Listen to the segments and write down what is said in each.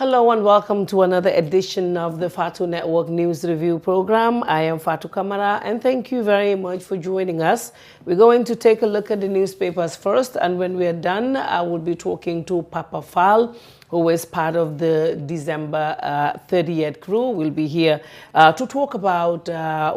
Hello and welcome to another edition of the Fatu Network News Review Program. I am Fatu Kamara and thank you very much for joining us. We're going to take a look at the newspapers first, and when we are done, I will be talking to Papa Fal, who is part of the December 30th crew. Will be here to talk about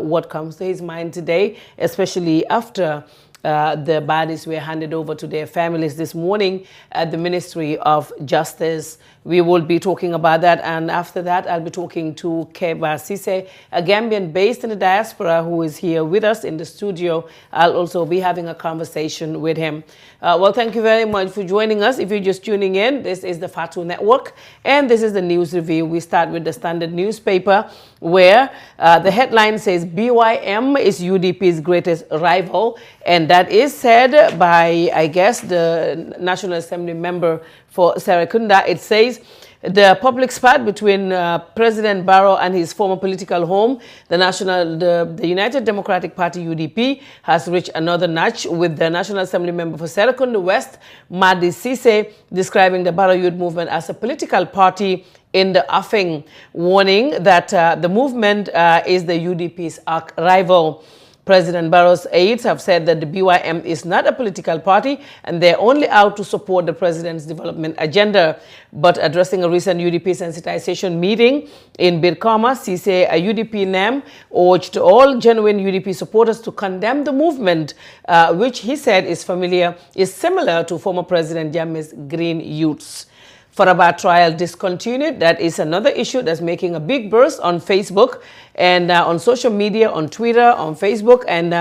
what comes to his mind today, especially after the bodies were handed over to their families this morning at the Ministry of Justice. We will be talking about that, and after that I'll be talking to Keba Sise, a Gambian based in the diaspora who is here with us in the studio. I'll also be having a conversation with him. Well, thank you very much for joining us. If you're just tuning in, this is the Fatu Network and this is the news review. We start with the Standard newspaper, where the headline says BYM is UDP's greatest rival, and that is said by, I guess, the National Assembly member for Serekunda. It says the public spat between President Barrow and his former political home, the United Democratic Party UDP, has reached another notch, with the National Assembly member for Serekunda West, Madi Sise, describing the Barrow Youth Movement as a political party in the offing, warning that the movement is the UDP's arch rival. President Barrow's aides have said that the BYM is not a political party and they're only out to support the president's development agenda. But addressing a recent UDP sensitization meeting in Birkama, Cisse, a UDP NAM, urged all genuine UDP supporters to condemn the movement, which he said is similar to former President Jammeh's Green Youths. Faraba trial discontinued. That is another issue that's making a big burst on Facebook and on social media, on Twitter, on Facebook, and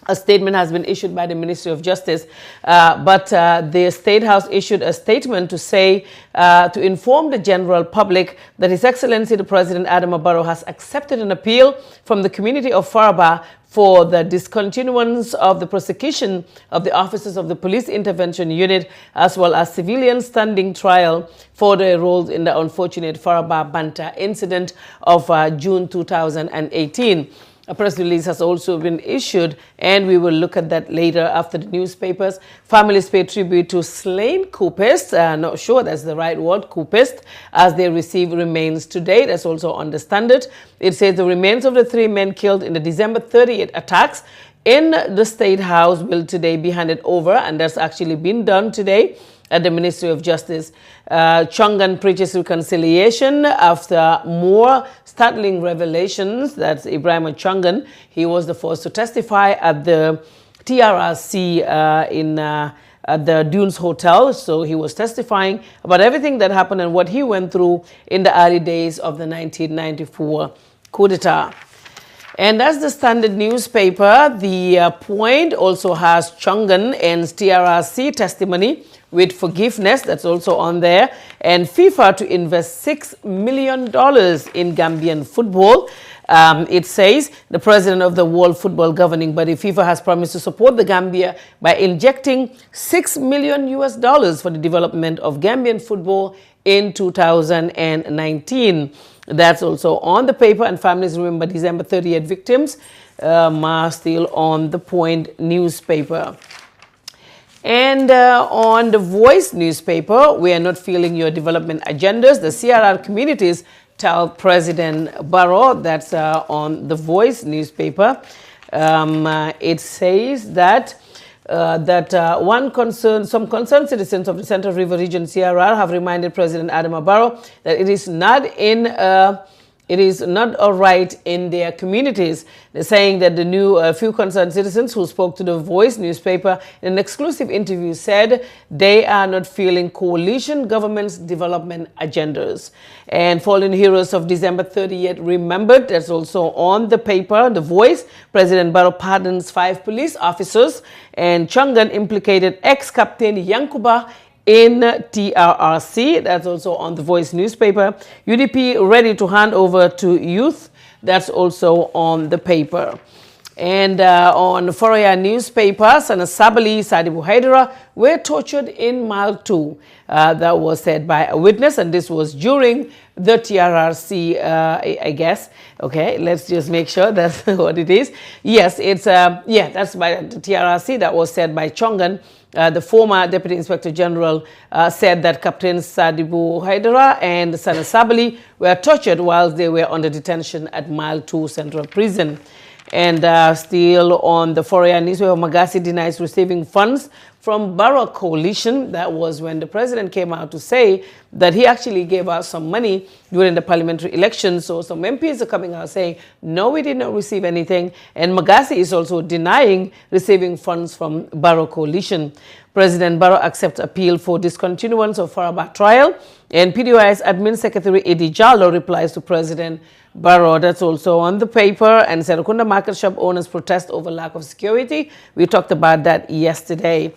a statement has been issued by the Ministry of Justice, but the State House issued a statement to say, to inform the general public that His Excellency the President Adama Barrow has accepted an appeal from the community of Faraba for the discontinuance of the prosecution of the officers of the Police Intervention Unit, as well as civilian standing trial for their roles in the unfortunate Faraba Banta incident of June 2018. A press release has also been issued, and we will look at that later after the newspapers. Families pay tribute to slain coupists, not sure that's the right word, coupist, as they receive remains today. That's also on the Standard. It says the remains of the 3 men killed in the December 30th attacks in the State House will today be handed over, and that's actually been done today at the Ministry of Justice. Chongan preaches reconciliation after more startling revelations. That's Ibrahim Chongan. He was the first to testify at the TRRC at the Dunes Hotel. So he was testifying about everything that happened and what he went through in the early days of the 1994 coup d'etat. And that's the Standard newspaper. The Point also has Chongan ends TRRC testimony with forgiveness. That's also on there. And FIFA to invest $6 million in Gambian football. It says the president of the World Football Governing Body, FIFA, has promised to support the Gambia by injecting $6 million for the development of Gambian football in 2019. That's also on the paper, and families remember December 30th victims. Still on the Point newspaper. And on the Voice newspaper, we are not feeling your development agendas. The CRR communities tell President Barrow. That's on the Voice newspaper. It says that some concerned citizens of the Central River Region CRR have reminded President Adama Barrow that it is not all right in their communities. They're saying that the few concerned citizens who spoke to the Voice newspaper in an exclusive interview said they are not feeling coalition government's development agendas. And fallen heroes of December 30th remembered. That's also on the paper, the Voice. President Barrow pardons 5 police officers, and Chongan implicated ex-captain Yankuba in TRRC. That's also on the Voice newspaper. UDP ready to hand over to youth. That's also on the paper. And on Foroya newspaper, Sana Sabali, Sadibu Haidara were tortured in Mile 2. That was said by a witness, and this was during the TRRC, I guess. Okay, let's just make sure that's what it is. Yes, it's, that's by the TRRC. That was said by Chongan The former Deputy Inspector General said that Captain Sadibu Haidara and Sana Sabali were tortured whilst they were under detention at Mile 2 Central Prison. And still on the foreign newspaper, Magasi denies receiving funds from Barrow Coalition. That was when the president came out to say that he actually gave out some money during the parliamentary election. So some MPs are coming out saying, no, we did not receive anything. And Magasi is also denying receiving funds from Barrow Coalition. President Barrow accepts appeal for discontinuance of Faraba trial. And PDOI's Admin Secretary Eddie Jallo replies to President Barrow. That's also on the paper. And Serakunda market shop owners protest over lack of security. We talked about that yesterday.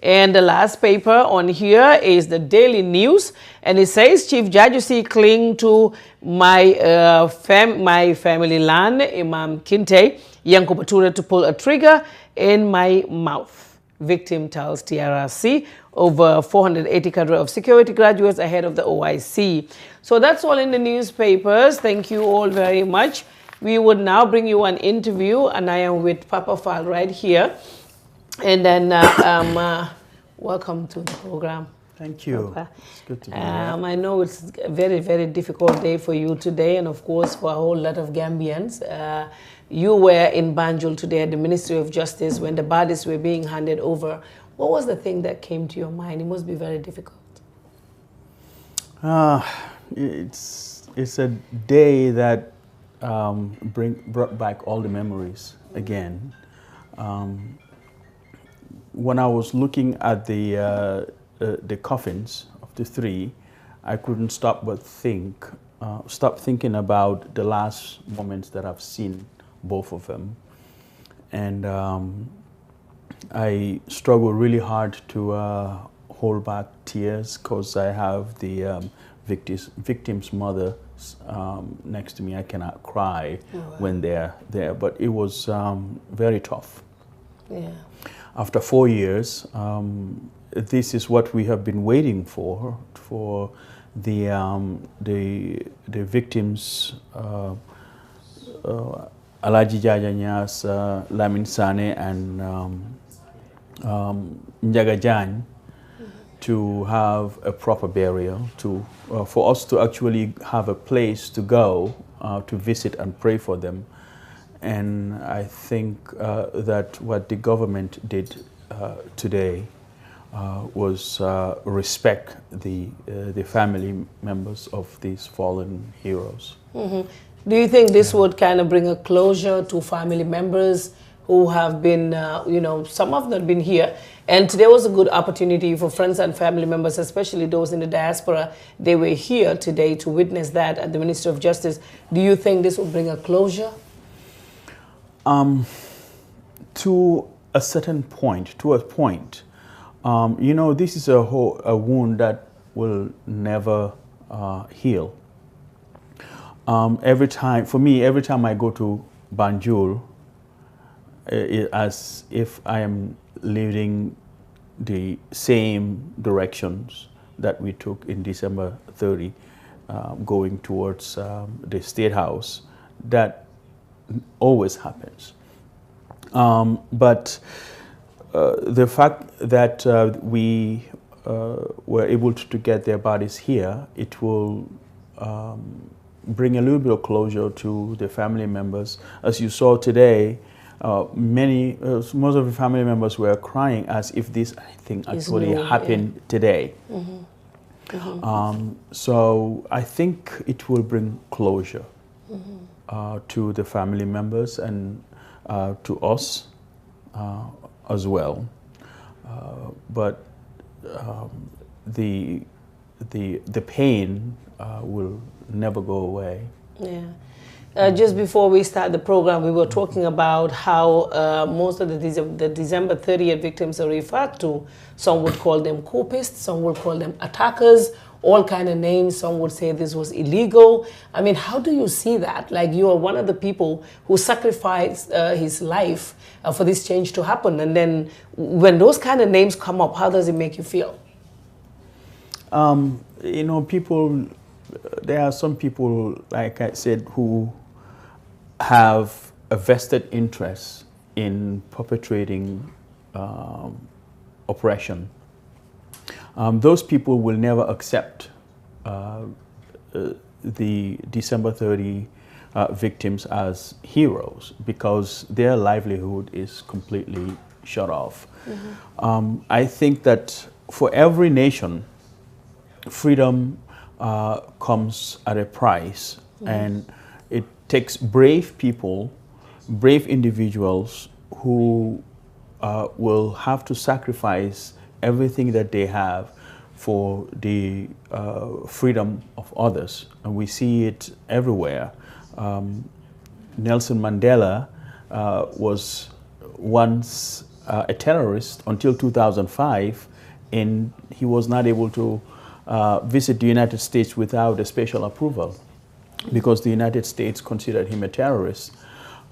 And the last paper on here is the Daily News. And it says, Chief Jajusi cling to my family land, Imam Kinte, Yanko Batura to pull a trigger in my mouth. Victim tells TRRC, over 480 cadre of security graduates ahead of the OIC. So that's all in the newspapers. Thank you all very much. We would now bring you an interview, and I am with Papa Fall right here. And then welcome to the program. Thank you. Papa. It's good to be here. I know it's a very, very difficult day for you today, and of course for a whole lot of Gambians. You were in Banjul today at the Ministry of Justice when the bodies were being handed over. What was the thing that came to your mind? It must be very difficult. It's a day that brought back all the memories again. When I was looking at the coffins of the three, I couldn't stop but stop thinking about the last moments that I've seen both of them. And I struggle really hard to hold back tears because I have the victim's mother next to me. I cannot cry when they're there, but it was very tough. Yeah. After 4 years, this is what we have been waiting for the victims, Alaji Jaja Nyas, Lamin Sane, and Njaga Jan, to have a proper burial, for us to actually have a place to go to visit and pray for them. And I think that what the government did today was respect the family members of these fallen heroes. Mm-hmm. Do you think this would kind of bring a closure to family members who have been, some of them have been here, and today was a good opportunity for friends and family members, especially those in the diaspora. They were here today to witness that at the Ministry of Justice. Do you think this will bring a closure? To a certain point, this is a wound that will never heal. Every time I go to Banjul, as if I am leading the same directions that we took in December 30, going towards the State House. That always happens. But the fact that we were able to get their bodies here, it will bring a little bit of closure to the family members. As you saw today, most of the family members were crying as if this thing actually happened today. Mm-hmm. Mm-hmm. So I think it will bring closure to the family members and to us as well. But the pain will never go away. Yeah. Just before we start the program, we were talking about how most of the December 30th victims are referred to. Some would call them copists, some would call them attackers, all kind of names. Some would say this was illegal. I mean, how do you see that? Like, you are one of the people who sacrificed his life for this change to happen. And then when those kind of names come up, how does it make you feel? There are some people, like I said, who have a vested interest in perpetrating oppression. Those people will never accept the December 30 victims as heroes because their livelihood is completely shut off. I think that for every nation, freedom comes at a price, and it takes brave people, brave individuals who will have to sacrifice everything that they have for the freedom of others. And we see it everywhere. Nelson Mandela was once a terrorist until 2005, and he was not able to visit the United States without a special approval because the United States considered him a terrorist.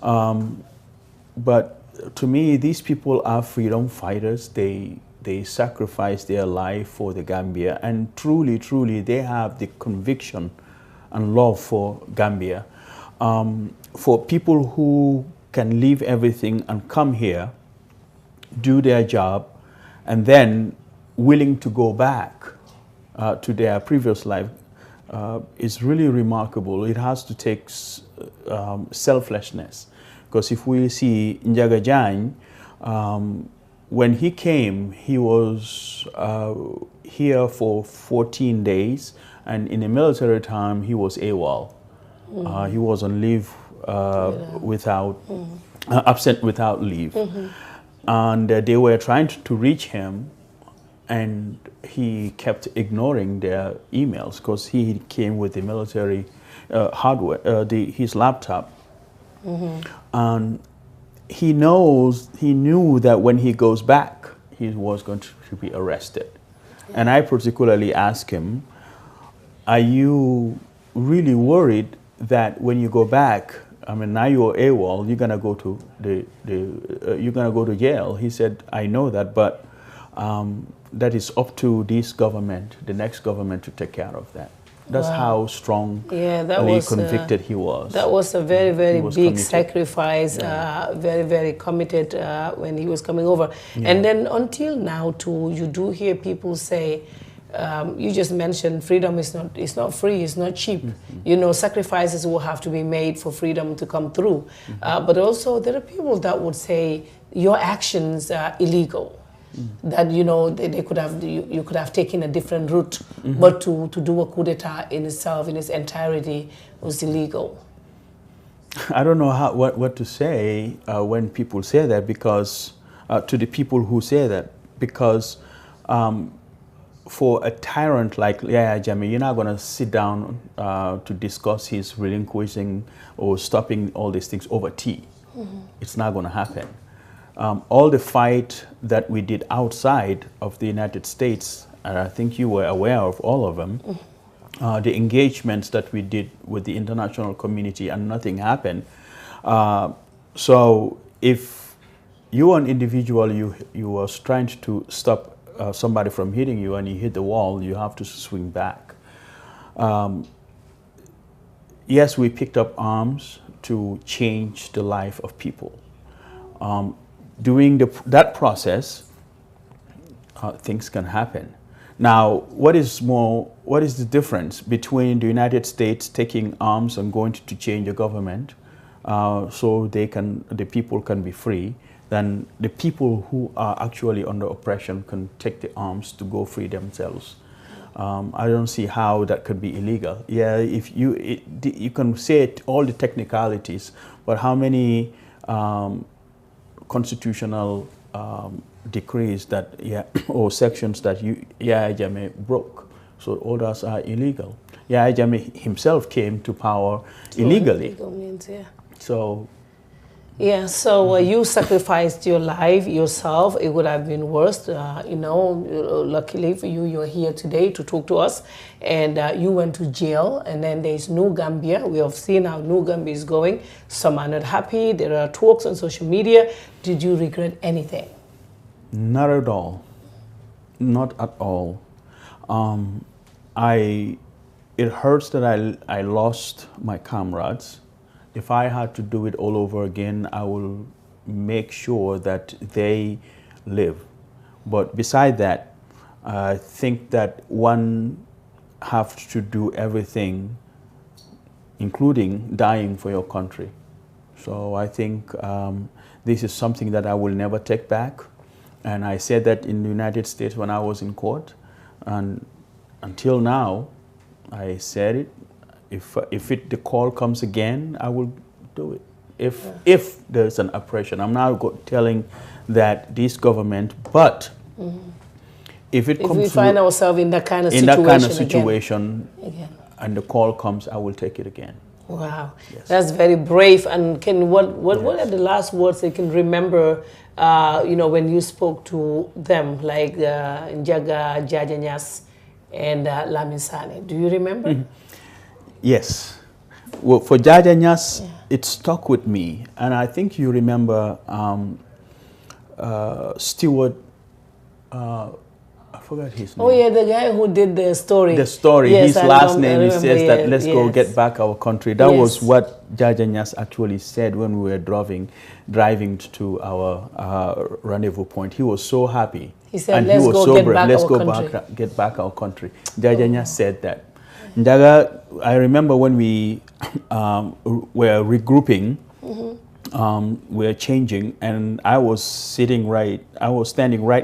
But to me, these people are freedom fighters. They sacrifice their life for the Gambia, and truly, truly, they have the conviction and love for Gambia. For people who can leave everything and come here, do their job, and then willing to go back to their previous life is really remarkable. It has to take selflessness. Because if we see Njaga Jang, when he came, he was here for 14 days, and in the military time, he was AWOL. He was on leave absent without leave. And they were trying to reach him, and he kept ignoring their emails because he came with the military hardware, his laptop. And he knew that when he goes back, he was going to be arrested. And I particularly asked him, are you really worried that when you go back, I mean, now you're AWOL, you're gonna go to you're gonna go to jail? He said, I know that, but that is up to this government, the next government, to take care of that. That's how strongly convicted he was. That was a very, very big committed. Sacrifice, very, very committed when he was coming over. And then until now, too, you do hear people say, you just mentioned freedom is not free, it's not cheap. You know, sacrifices will have to be made for freedom to come through. But also there are people that would say your actions are illegal. That, you know, they could have, you could have taken a different route, but to do a coup d'etat in itself, in its entirety, was illegal. I don't know what to say when people say that, because to the people who say that, because for a tyrant like Yahya Jammeh, you're not going to sit down to discuss his relinquishing or stopping all these things over tea. It's not going to happen. All the fight that we did outside of the United States, and I think you were aware of all of them, the engagements that we did with the international community, and nothing happened. So if you are an individual, you are trying to stop somebody from hitting you, and you hit the wall, you have to swing back. Yes, we picked up arms to change the life of people. During that process, things can happen. Now, what is the difference between the United States taking arms and going to change the government so the people can be free, than the people who are actually under oppression can take the arms to go free themselves? I don't see how that could be illegal. Yeah, if you can say all the technicalities, but how many constitutional decrees that or sections that Yahya Jammeh broke? So all those are illegal. Yahya Jammeh himself came to power illegally. Illegal means, So. Yeah, so you sacrificed your life yourself. It would have been worse. You know, luckily for you, you're here today to talk to us. And you went to jail, and then there's New Gambia. We have seen how New Gambia is going. Some are not happy. There are talks on social media. Did you regret anything? Not at all. Not at all. It hurts that I lost my comrades. If I had to do it all over again, I will make sure that they live. But beside that, I think that one have to do everything, including dying for your country. So I think this is something that I will never take back. And I said that in the United States when I was in court. And until now, I said it. If the call comes again, I will do it. If there's an oppression, I'm not telling that this government, but if we find ourselves in that kind of situation, again. And the call comes, I will take it again. Wow, yes. That's very brave. And what are the last words they can remember? When you spoke to them, like Njaga, Jajanyas, and Lamin Sane. Do you remember? Mm-hmm. Yes. Well, for Jajanyas, it stuck with me, and I think you remember Stewart. I forgot his name. Oh yeah, the guy who did the story. The story. Yes, his last name. He says that let's go get back our country. That was what Jajanyas actually said when we were driving to our rendezvous point. He was so happy. He said, "Let's go get back our country." Jajanyas said that. Ndaga, I remember when we were regrouping. We're changing, and I was standing right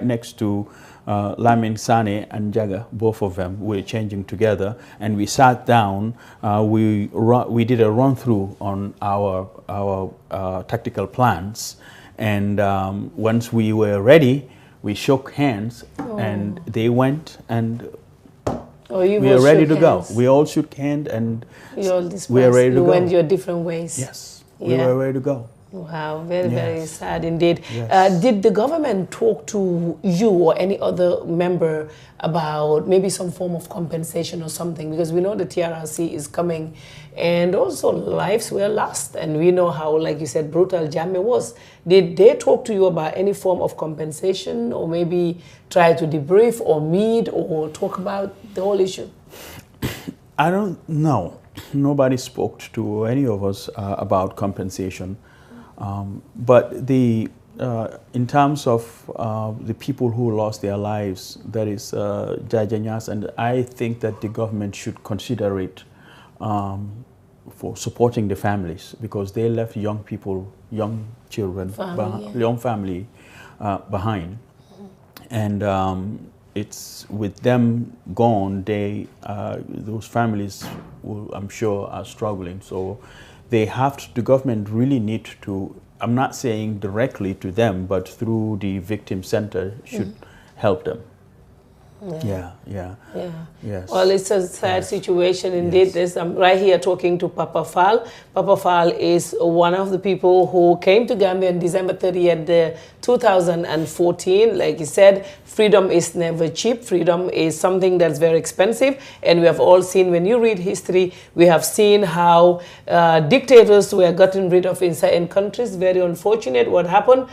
next to Lamin Sane and Jaga, both of them. We're changing together, and we sat down. We did a run through on our tactical plans, and once we were ready, we shook hands, and they went, and we were ready to go. We all shook hands, and we were ready to go. You went your different ways. Yes, we were ready to go. Wow, very sad indeed. Yes. Did the government talk to you or any other member about maybe some form of compensation or something? Because we know the TRRC is coming, and also lives were lost, and we know how, like you said, brutal Jammeh was. Did they talk to you about any form of compensation, or maybe try to debrief or meet or talk about the whole issue? I don't know. Nobody spoke to any of us about compensation. But in terms of the people who lost their lives, that is Jajanyas, and I think that the government should consider it for supporting the families, because they left young people, young children, young family behind. And it's with them gone, those families, I'm sure, are struggling. So the government really need to, I'm not saying directly to them, but through the victim center should help them. Yes. Well, it's a sad situation indeed. Yes. I'm right here talking to Papa Fall. Papa Fall is one of the people who came to Gambia on December 30th, 2014. Like you said, freedom is never cheap. Freedom is something that's very expensive. And we have all seen, when you read history, we have seen how dictators were gotten rid of in certain countries. Very unfortunate what happened.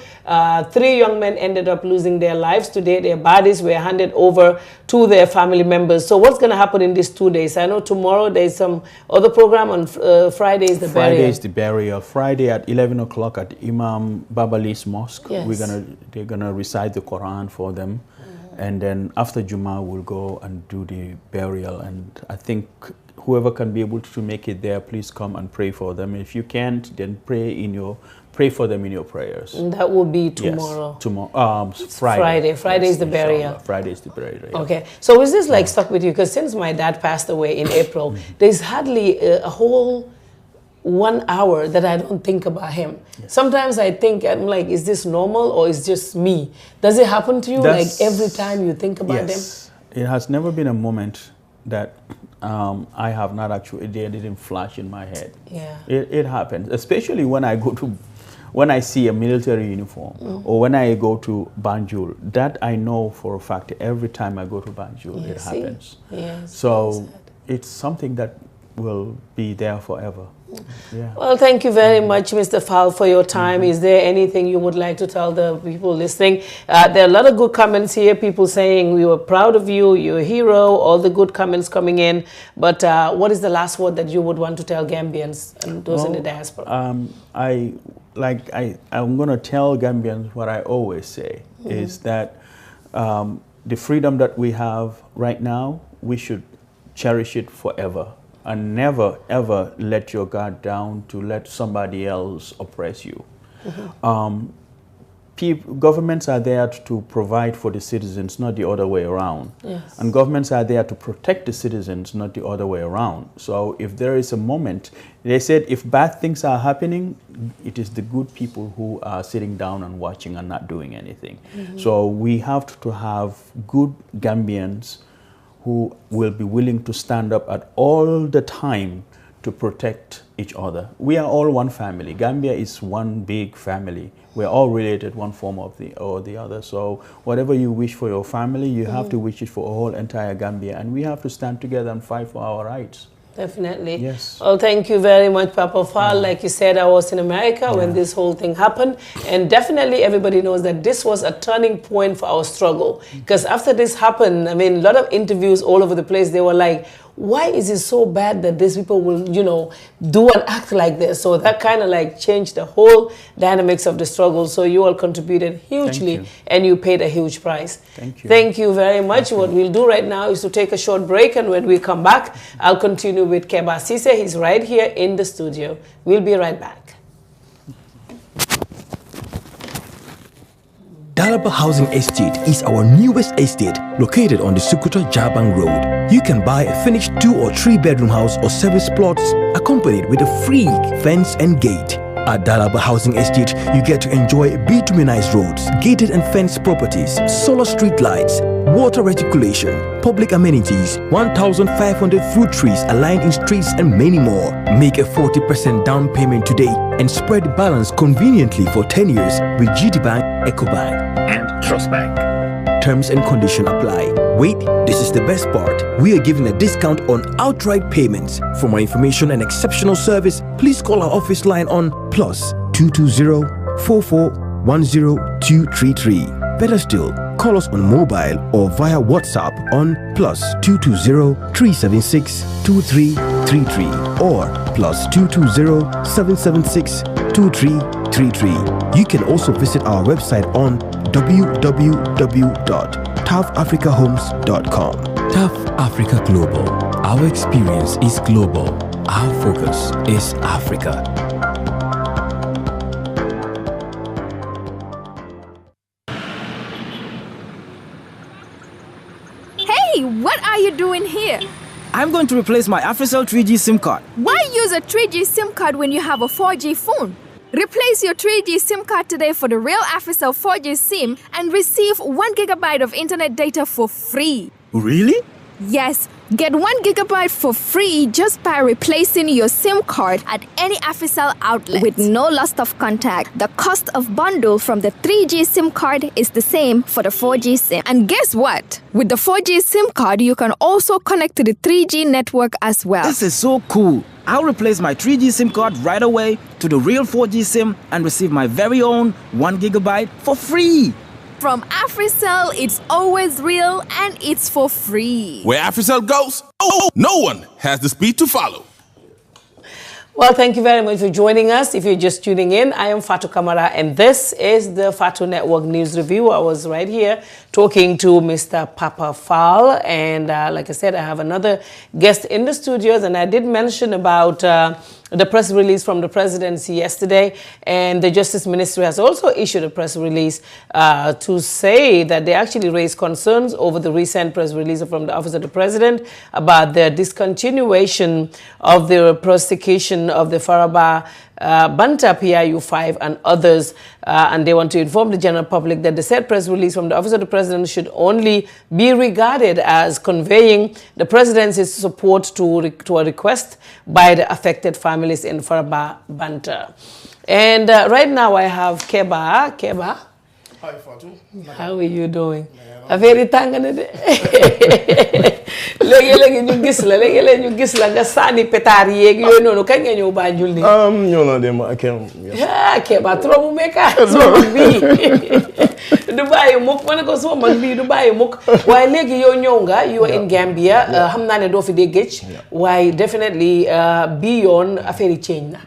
3 young men ended up losing their lives. Today, their bodies were handed over to their family members. So what's going to happen in these 2 days? I know tomorrow there's some other program. On Friday is the burial. Friday is the burial. Friday at 11 o'clock at Imam Babali's mosque. Yes. They're gonna recite the Quran for them, and then after Jummah we'll go and do the burial. And I think whoever can be able to make it there, please come and pray for them. If you can't, then pray for them in your prayers. And that will be tomorrow. Yes, tomorrow. Friday. Friday is the burial. Friday is the burial. Yeah. Okay. So is this like stuck with you? Because since my dad passed away in April, there's hardly a whole 1 hour that I don't think about him. Yes. Sometimes I think, I'm like, is this normal or is just me? Does it happen to you? Like every time you think about them? It has never been a moment that I have not actually, they didn't flash in my head. Yeah. It happens, especially when I see a military uniform or when I go to Banjul. That I know for a fact, every time I go to Banjul, it happens. Yes. So it's something that will be there forever. Yeah. Well, thank you very much, Mr. Fall, for your time. Is there anything you would like to tell the people listening? There are a lot of good comments here, people saying we were proud of you, you're a hero, all the good comments coming in. But what is the last word that you would want to tell Gambians and those in the diaspora? I'm going to tell Gambians what I always say, is that The freedom that we have right now, we should cherish it forever and never ever let your guard down to let somebody else oppress you. Governments are there to provide for the citizens, not the other way around. Yes. And governments are there to protect the citizens, not the other way around. So if there is a moment, they said if bad things are happening, it is the good people who are sitting down and watching and not doing anything. So we have to have good Gambians who will be willing to stand up at all the time to protect each other. We are all one family. Gambia is one big family. We're all related one form or the other. So whatever you wish for your family, you have to wish it for a whole entire Gambia. And we have to stand together and fight for our rights. Definitely. Yes. Well, thank you very much, Papa Fall. Like you said, I was in America when this whole thing happened. And definitely everybody knows that this was a turning point for our struggle. Because after this happened, I mean, a lot of interviews all over the place, they were like, why is it so bad that these people will, you know, do and act like this? So that kind of like changed the whole dynamics of the struggle. So you all contributed hugely and you paid a huge price. Thank you. Thank you very much. What we'll do right now is to take a short break, and when we come back, I'll continue with Keba Sise. He's right here in the studio. We'll be right back. Dalaba Housing Estate is our newest estate located on the Sukuta Jabang Road. You can buy a finished 2 or 3 bedroom house or service plots accompanied with a free fence and gate. At Dalaba Housing Estate, you get to enjoy bituminized roads, gated and fenced properties, solar street lights, water reticulation, public amenities, 1,500 fruit trees aligned in streets, and many more. Make a 40% down payment today and spread the balance conveniently for 10 years with GTBank, EcoBank, and Trust Bank. Terms and conditions apply. Wait, this is the best part. We are giving a discount on outright payments. For more information and exceptional service, please call our office line on +220 4410 Better still, call us on mobile or via WhatsApp on +220 376 2333 or +220 776 2333. You can also visit our website on www.tafafricahomes.com. TAF Africa Global. Our experience is global. Our focus is Africa. Hey, what are you doing here? I'm going to replace my AfriCell 3G SIM card. Why use a 3G SIM card when you have a 4G phone? Replace your 3G SIM card today for the real AfriCell 4G SIM and receive 1 GB of internet data for free. Really? Yes, get 1 GB for free just by replacing your SIM card at any AfriCell outlet with no loss of contact. The cost of bundle from the 3G SIM card is the same for the 4G SIM. And guess what? With the 4G SIM card, you can also connect to the 3G network as well. This is so cool. I'll replace my 3G SIM card right away to the real 4G SIM and receive my very own 1 GB for free. From AfriCell, it's always real and it's for free. Where AfriCell goes, no one has the speed to follow. Well, thank you very much for joining us. If you're just tuning in, I am Fatou Kamara, and this is the Fatou Network News Review. I was right here talking to Mr. Papa Fall, and like I said, I have another guest in the studios, and I did mention about the press release from the presidency yesterday, and the Justice Ministry has also issued a press release to say that they actually raised concerns over the recent press release from the Office of the President about the discontinuation of the prosecution of the Faraba Banta PIU5 and others, and they want to inform the general public that the said press release from the Office of the President should only be regarded as conveying the President's support to a request by the affected families in Faraba Banta. And right now I have Keba. Keba. Hi, Fatou. How are you doing? A very tangane. Léegi ñu gis la léegi ñu gis la nga sànni pétard yeeg yooyu noonu kañ nga ñëw Banjul ni ñëw na dem ak Keba trop meka so bi du bàyyi mukk ma ne ko soo mag bii du bàyyi mukk waaye léegi yow ñëw nga you are in Gambia xam naa ne doo fi dee géej waaye definitely bii yoon affaire yi change na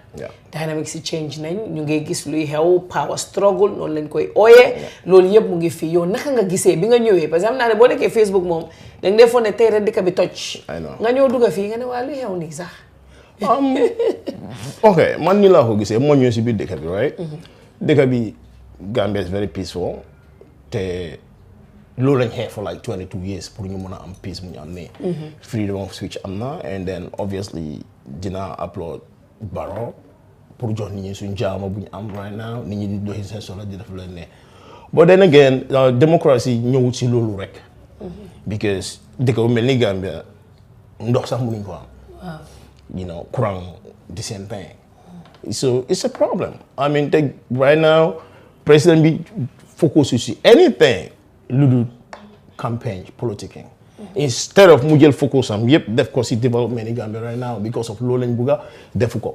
dynamics yi change nañ ñu ngi gis luy xew power struggle noonu lañ koy ooyee loolu yëpp mu ngi fii yow naka nga gisee bi nga ñëwee parce que xam naa ne boo nekkee Facebook moom da nga defoon ne tey rek dëkk bi toj nga ñëw dugga fii nga ne waa luy xew nii sax ok man ni laa ko gisee moo ñëw si biir dëkk bi right dëkk bi Gambia is very peaceful te loolu lañ xeex for like 22 years pour ñu mën a am peace mu ñu am ne freedom of speech am na and then obviously dina upload Barrow pour jox nit ñi suñ jaama bu ñu am right now nit ñi di doxi seen soxla di def leen ne but then again démocratie ñëwul si loolu rek because dëkk bu mel ni Gambia ndox sax mënuñ ko am you know courant the same thing so it's a problem I mean right now president bi focus si anything lu dul campaign politicking instead of mu jël focus am yëpp def ko si development in Gambia right now because of loolu lañ bugga defu ko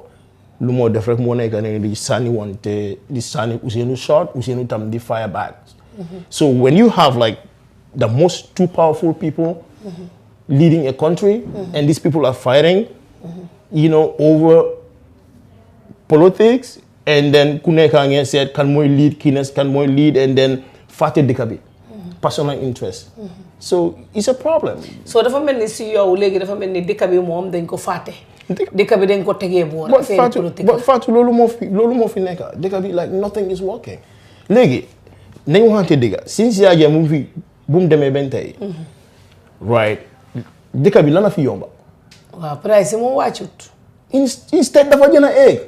lu moo def rek moo nekk ne di sànni wante di sànni Ousseynou shot Ousseynou tam di fire back so when you have like the most two powerful people leading a country and these people are fighting you know over politics and then ku nekk ngeen seet kan mooy lead kines kan mooy lead and then fàtte dëkk bi personal interest so it's a problem so dafa mel ni si yow léegi dafa mel ni dëkk bi moom dañ ko fàtte dëkk bi dañ ko tegee boor affaire politique but Fatou loolu moo fi nekk dëkk bi like nothing is working léegi nañ waxante dëgg since Yaya mu fi bu mu demee benn tey right dëkk bi lana fi yomba waaw price moom wàccut instead dafa gën a egg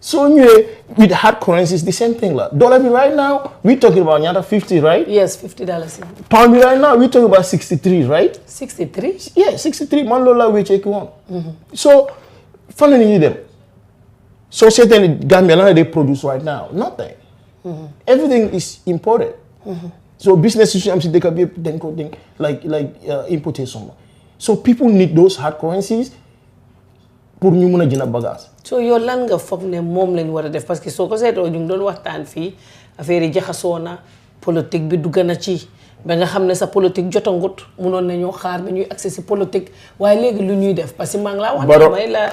so ñëwee with hard currencies the same thing la dollar bi right now we talking about ñaata 50 right yes $50 pound bi right now we talking about 63 right 63 yeah 63 man loolu la wéccee ki woon so fan la nit ñi dem so seetaan Gambia lan la they produce right now nothing everything is imported so business yi am si dëkk bi yëpp dañ ko dañ like importation so people need those hard currencies pour ñu mën a jënd bagage so yow lan nga foog ne moom lañ war a def parce que soo ko seetoo ñu ngi doon waxtaan fii affaire yi jaxasoo na politique bi dugg na ci ba nga xam ne sa politique jotangut munoon nañoo xaar ba ñuy accès si politique waaye léegi lu ñuy def parce que maa ngi laa wax may la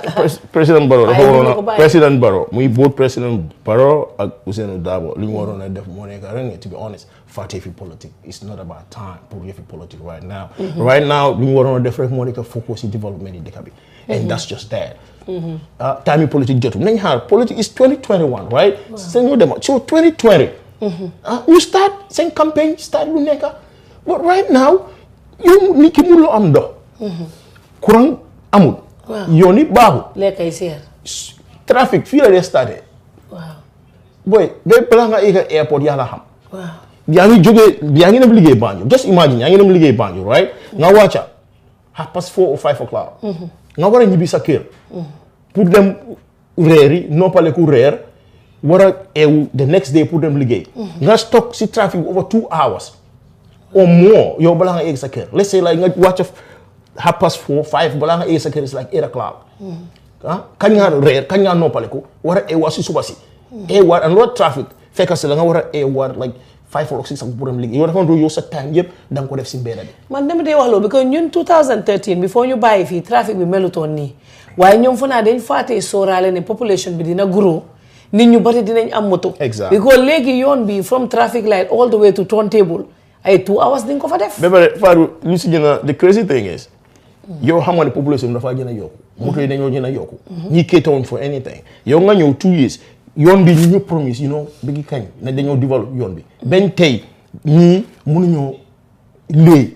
président Barrow dafa waroon a président Barrow muy boot président Barrow ak Ousseynou Dabo lu ñu waroon a def moo nekk ren to be honest fàtte fi politique it's not about time pour yëfi politique right now right now lu ñu waroon a def rek moo nekk focus si développement yi dëkk bi and that's just that time yi politique jotul nañ xaar politique is 2021 right seen ñu dem so 2020 you start seen campagne start lu nekk but right now yow nit ki mënuloo am ndox courant amul yoon yi baaxul lekkay seer trafic fii la dee starté boy ba balaa nga egg airport yàlla xam yaa ngi jógee yaa ngi dem liggéey Banjul just imagine yaa ngi dem liggéey Banjul right nga wàcca 4 or 5 o'clock nga war a ñibbi sa kër pour dem reeri noppaleku reer war a eewu the next day pour dem liggéey nga stock si trafic over 2 hours or more yow balaa nga egg sa kër let's say like nga wàcca 4 5 balaa nga egg sa kër is like 8 o'clock kañ nga reer kañ nga noppaleku war a eewaat si suba si eewaat and lot traffic fekk si la nga war a eewaat like 5 or 6 pour dem liggéey yow dafa yow sa time yëpp da nga ko def si mbedd bi man dama dee wax loolu because ñun 2013 before ñu bàyyi fii trafic bi melutoon nii waaye ñoom fu naa dañ faatee sóoraale ne population bi dina grow nit ñu bari dinañ am moto exactly because léegi yoon bi from traffic light all the way to turntable ay 2 hours dañ ko fa def ba pare Fatou lu si gën a the crazy thing is yow xam nga ne population dafa gën a yokku moto yi dañoo gën a yokku ñi kéetawuñ for anything yow nga ñëw 2 years yoon bi ñu promise you know bi kañ ne dañoo develop yoon bi benn tey ñii mënuñoo léegi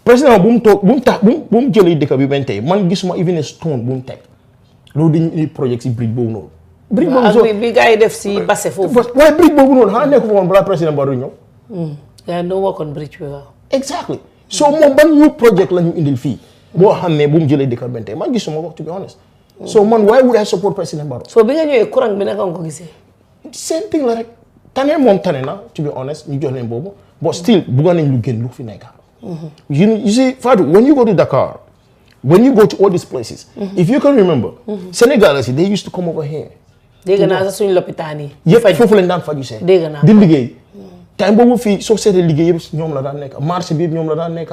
président bu mu toog bu mu jëlee dëkk bi benn tey man gisuma even a stone bu mu teg loolu dañuy indi projet si brique boobu noonu. brique boobu soo bi gars yi def si Basse foofu. waaye brique boobu noonu xanaa nekk foofu balaa président Barrow ñëw. yaa no work on bridge bi waaw. exactly so moom ban new project la ñu indil fii boo xam ne bu mu jëlee dëkk benn tey man gisuma ko to be honest. so man why would I support président Barrow. so bi nga ñëwee courant bi naka nga ko gisee. same thing la rek tane moom tane na to be honest ñu jox leen boobu but still bugga nañ lu gën lu fi nekk. you see Fatou when you go to Dakar when you go to all these places. if you can remember. Senegalese they used to come over here. dégg naa sax suñu lopitaan yi. yëpp foofu lañ daan faju see. dégg naa di liggéey. time boobu fii soo seetee liggéey yëpp ñoom la daan nekk marché bi ñoom la daan nekk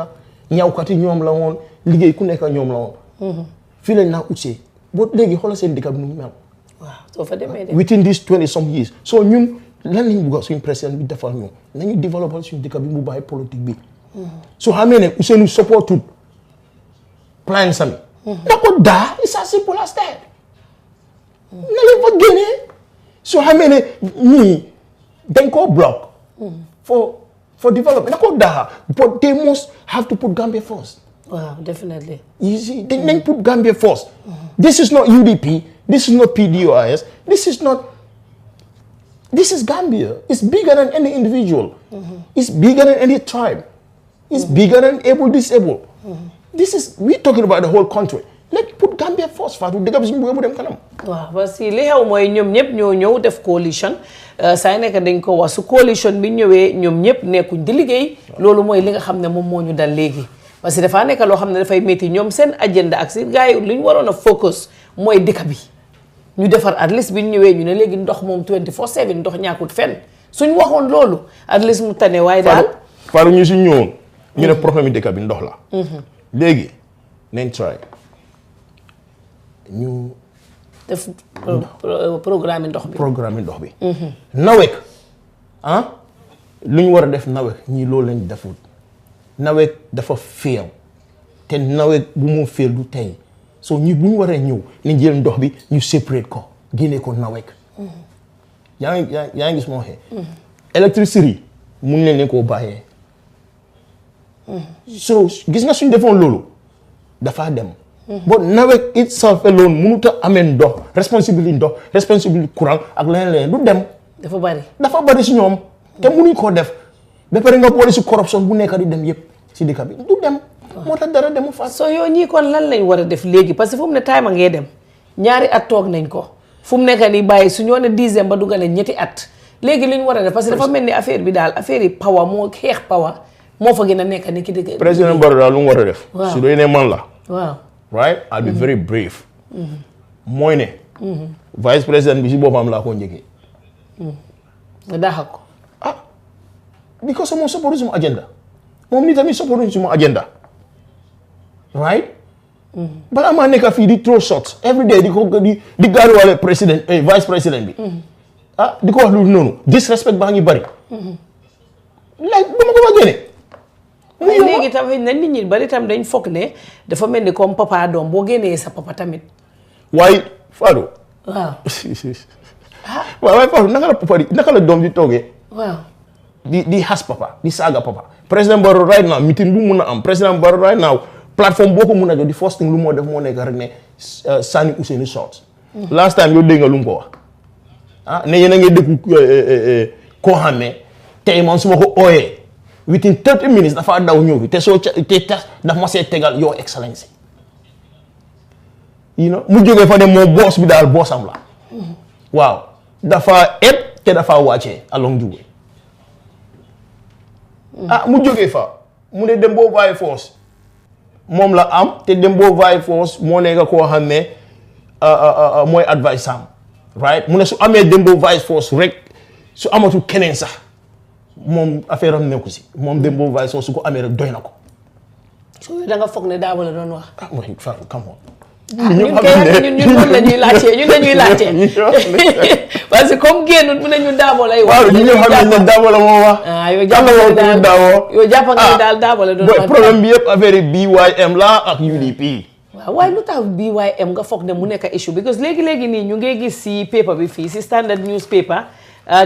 ñawkat yi ñoom la woon liggéey ku nekk ñoom la woon. fii lañ naa utsee boo léegi xoolal seen dëkk bi nu mu mel Wow. So for them, within these 20 some years. So ñun lan lañ bëgg suñu président bi defal ñu nañu développer suñu dëkk bi mu bàyyi politique bi. So xamee ne Ousseynou support plan sami. Na ko daa it's as simple as that. Na leen fa génnee. So xamee ne ñii dañ koo block. For development. Na ko daa but they must have to put Gambia first. Wow, definitely. You see, they put Gambia first. This is not UDP. This is not PDOIS. This is Gambia. It's bigger than any individual. It's bigger than any tribe. It's bigger than able, disabled. We're talking about the whole country. Let's put Gambia first. Wow, parce que li xew mooy ñoom ñëpp ñoo ñëw def coalition saa nekk dañ ko wax su coalition bi ñëwee ñoom ñëpp nekkuñ di liggéey loolu mooy li nga xam ne moom moo ñu dal léegi parce que dafa nekk loo xam ne dafay métti ñoom seen agenda ak si gars yi li ñu waroon a focus mooy dëkk bi ñu defar at least bi ñu ñëwee ñu ne léegi ndox moom 24/7 ndox ñàkkut fenn suñ waxoon loolu at least mu tane waaye daal faru ñu si ñëwoon ñu ne problème yi dëkk bi ndox la léegi nañ try ñu def programme ndox bi nawek lu ñu war a def nawek ñii loolu lañ defut nawek dafa féew te nawek bu mu féew du tey so ñi bu ñu waree ñëw nañ jël ndox bi ñu séparé ko génne ko nawek yaa ngi gis moo waxee électricité mun leen koo bàyyee so gis nga suñ defoon loolu dafaa dem but nawek itself alone mënut a amee ndox responsabilité courant ak leneen du dem dafa bari si ñoom te mënuñ koo def ba pare nga boole si corruption bu nekk di dem yëpp si dëkk bi du dem moo tax dara demu fa so yow ñii kon lan lañ war a def léegi parce que fu mu ne time a ngee dem ñaari at toog nañ ko fu mu nekk nii bàyyi su ñoo ne 10e ba dugg nañ ñetti at léegi li ñu war a def parce que dafa mel ni affaire bi daal affaire yi power moo xeex power moo fa gën a nekk ni ki dëgg président Barrow daal lu mu war a def su doy ne man la waaw right I'll be very brave mooy ne vice président bi si boppam laa ko njëkkee nga daaxa ko because moom supportu suma agenda moom ni tamit supportu suma agenda right balaa maa nekk fii di throw shots every day di gaaruwaale président vice président bi di ko wax lu noonu disrespect baa ngi bari like dama ko ma génne léegi tam na nit ñi bari tam dañ foog ne dafa mel ni comme papa doom boo génnee sa papa tamit waaye Fadou waaw waaye Fadou naka la doom di toogee waaw di xas papa di saaga papa président Barrow right now meeting bu mun a am président Barrow right now plateforme boo ko mun a jox di first thing lu moo def moo nekk rek ne sànni Ousseynou short last time yow dégg nga lu mu ko wax ne yéen a ngi dëkku koo xam ne tey man su ma ko ooyee within 30 minutes dafa daw ñëw fi te soo te daf ma see tegal your excellency mu jógee fa ne moom boss bi daal bossam la waaw dafa eb te dafa wàccee along the way mu jógee fa mu ne dem boo bàyyi force moom la am te dem boo bàyyi force moo nekk koo xam ne mooy advice am right mu ne su amee dem boo bàyyi force rek su amatul keneen sax moom affaire am nekku si moom dem boo bàyyi force su ko amee rek doy na ko. so da nga foog ne Dabo la doon wax. mooy Fatou come on. ñun moom la ñuy laajte parce que comme génnut mu ne ñu Dabo lay wax. waaw ñu xam ne Dabo la moo wax. yow jàpp nga daal Dabo la doon wax. problème bi yëpp affaire yi BYM la ak UDP. waaw waaye lu tax BYM nga foog ne mu nekk issue because léegi nii ñu ngi gis si paper bi fii si standard newspaper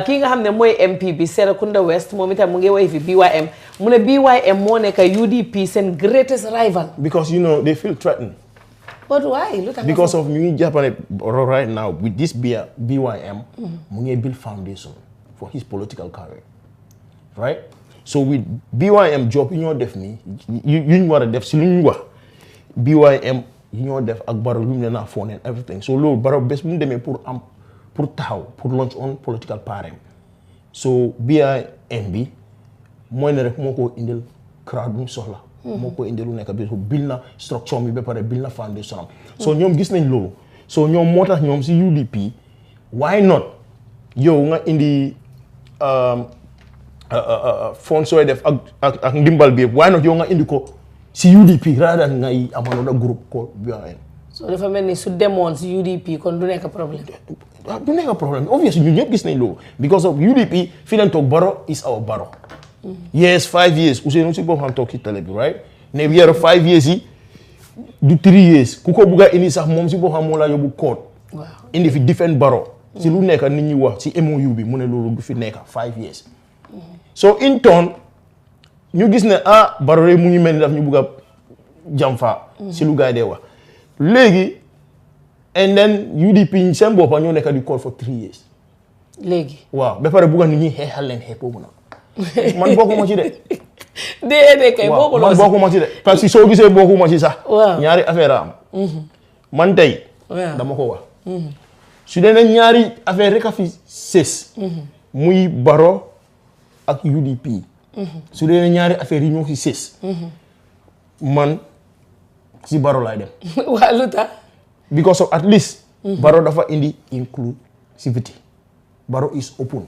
kii nga xam ne mooy MP bi Serekunda West moom itam mu ngi way fi BYM mu ne BYM moo nekk UDP seen greatest rival. because they feel threatened. But why? Because of ñu Japan right now with this BYM, mu ngi build foundation for his political career, right? So with BYM job yi ñoo def nii yu ñu war a def si lu ñu wax BYM yi ñoo def ak Barrow lu mu leen a phone and everything so loolu Barrow bés bu mu demee pour taxaw pour launch on political party so BYM bi mooy ne rek moo ko indil crowd bu mu soxla. moo ko indi lu nekk bi bil na structure bi ba pare bil na foundation am so ñoom gis nañ loolu so ñoom moo tax ñoom si UDP why not yow nga indi fond sooy def ak ndimbal bi yëpp why not yow nga indi ko si UDP rather than ngay am another group ko BYM so dafa mel ni su demoon si UDP kon du nekk problème. du nekk problème obviously ñun ñëpp gis nañ loolu because of UDP fi leen toog Barrow is our Barrow. yes 5 years Ousseynou si boppam toog ci télé bi right ne year 5 years yi du 3 years ku ko bugg a indi sax moom si boppam moo la yóbbu court. waaw indi fi different Barrow. si lu nekk nit ñi wax si MOU bi mu ne loolu du fi nekk 5 years. so in turn ñu gis ne Barrow rek mu ngi mel ni daf ñu bugg a jàmfaa si lu gars yi dee wax léegi and then UDP seen boppa ñoo nekk di call for 3 years. léegi waaw ba pare bugga nit ñi xeexal leen xeex boobu nag man bokkuma ci de. déedéet kay bokkuloo man bokkuma ci de parce que soo gisee bokkuma ci sax. waaw ñaari affaire am. man tey. dama ko wax. su dee ne ñaari affaire rek a fi sës. muy Barrow ak UDP. su dee ne ñaari affaire yi ñoo fi sës. man si Barrow laay dem. waaw lu tax. because of at least. Barrow dafa indi inclusivity. Barrow is open.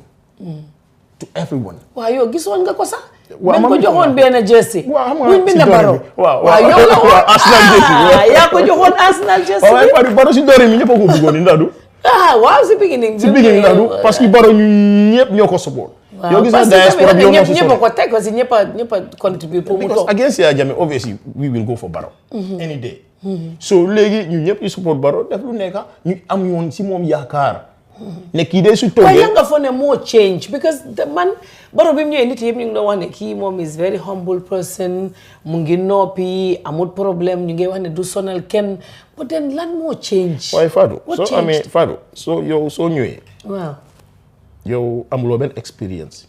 to everyone. waaw yow gisoon nga ko sax. waaw man ko joxoon benn jersey. waaw xam nga buñ bind Barrow. waaw yow la woon Arsenal jersey. yaa ko joxoon Arsenal jersey. waaw Barrow si doore mi ñëpp a ko bëggoon ndax du. waaw si beginning. si beginning ndax du parce que Barrow ñu ñëpp ñoo ko support. yow gis nga diaspora bi yow ñoo si ñëpp a ko teg parce que ñëpp a contribuer pour mu toog. because against Yaya Jammeh obviously we will go for Barrow. any day. so léegi ñu ñëpp ñu support Barrow def lu nekk ñu am yoon si moom yaakaar. ne kii de su toogee waaye nga foog ne moo change because man Barrow bi mu ñëwee nit yëpp ñu ngi doon wax ne kii moom is very humble person mu ngi noppi amul problème ñu ngi wax ne du sonal kenn but then lan moo change. waaye Fadou what soo changed? amee Fadou soo yow soo ñëwee waaw. yow amuloo benn experience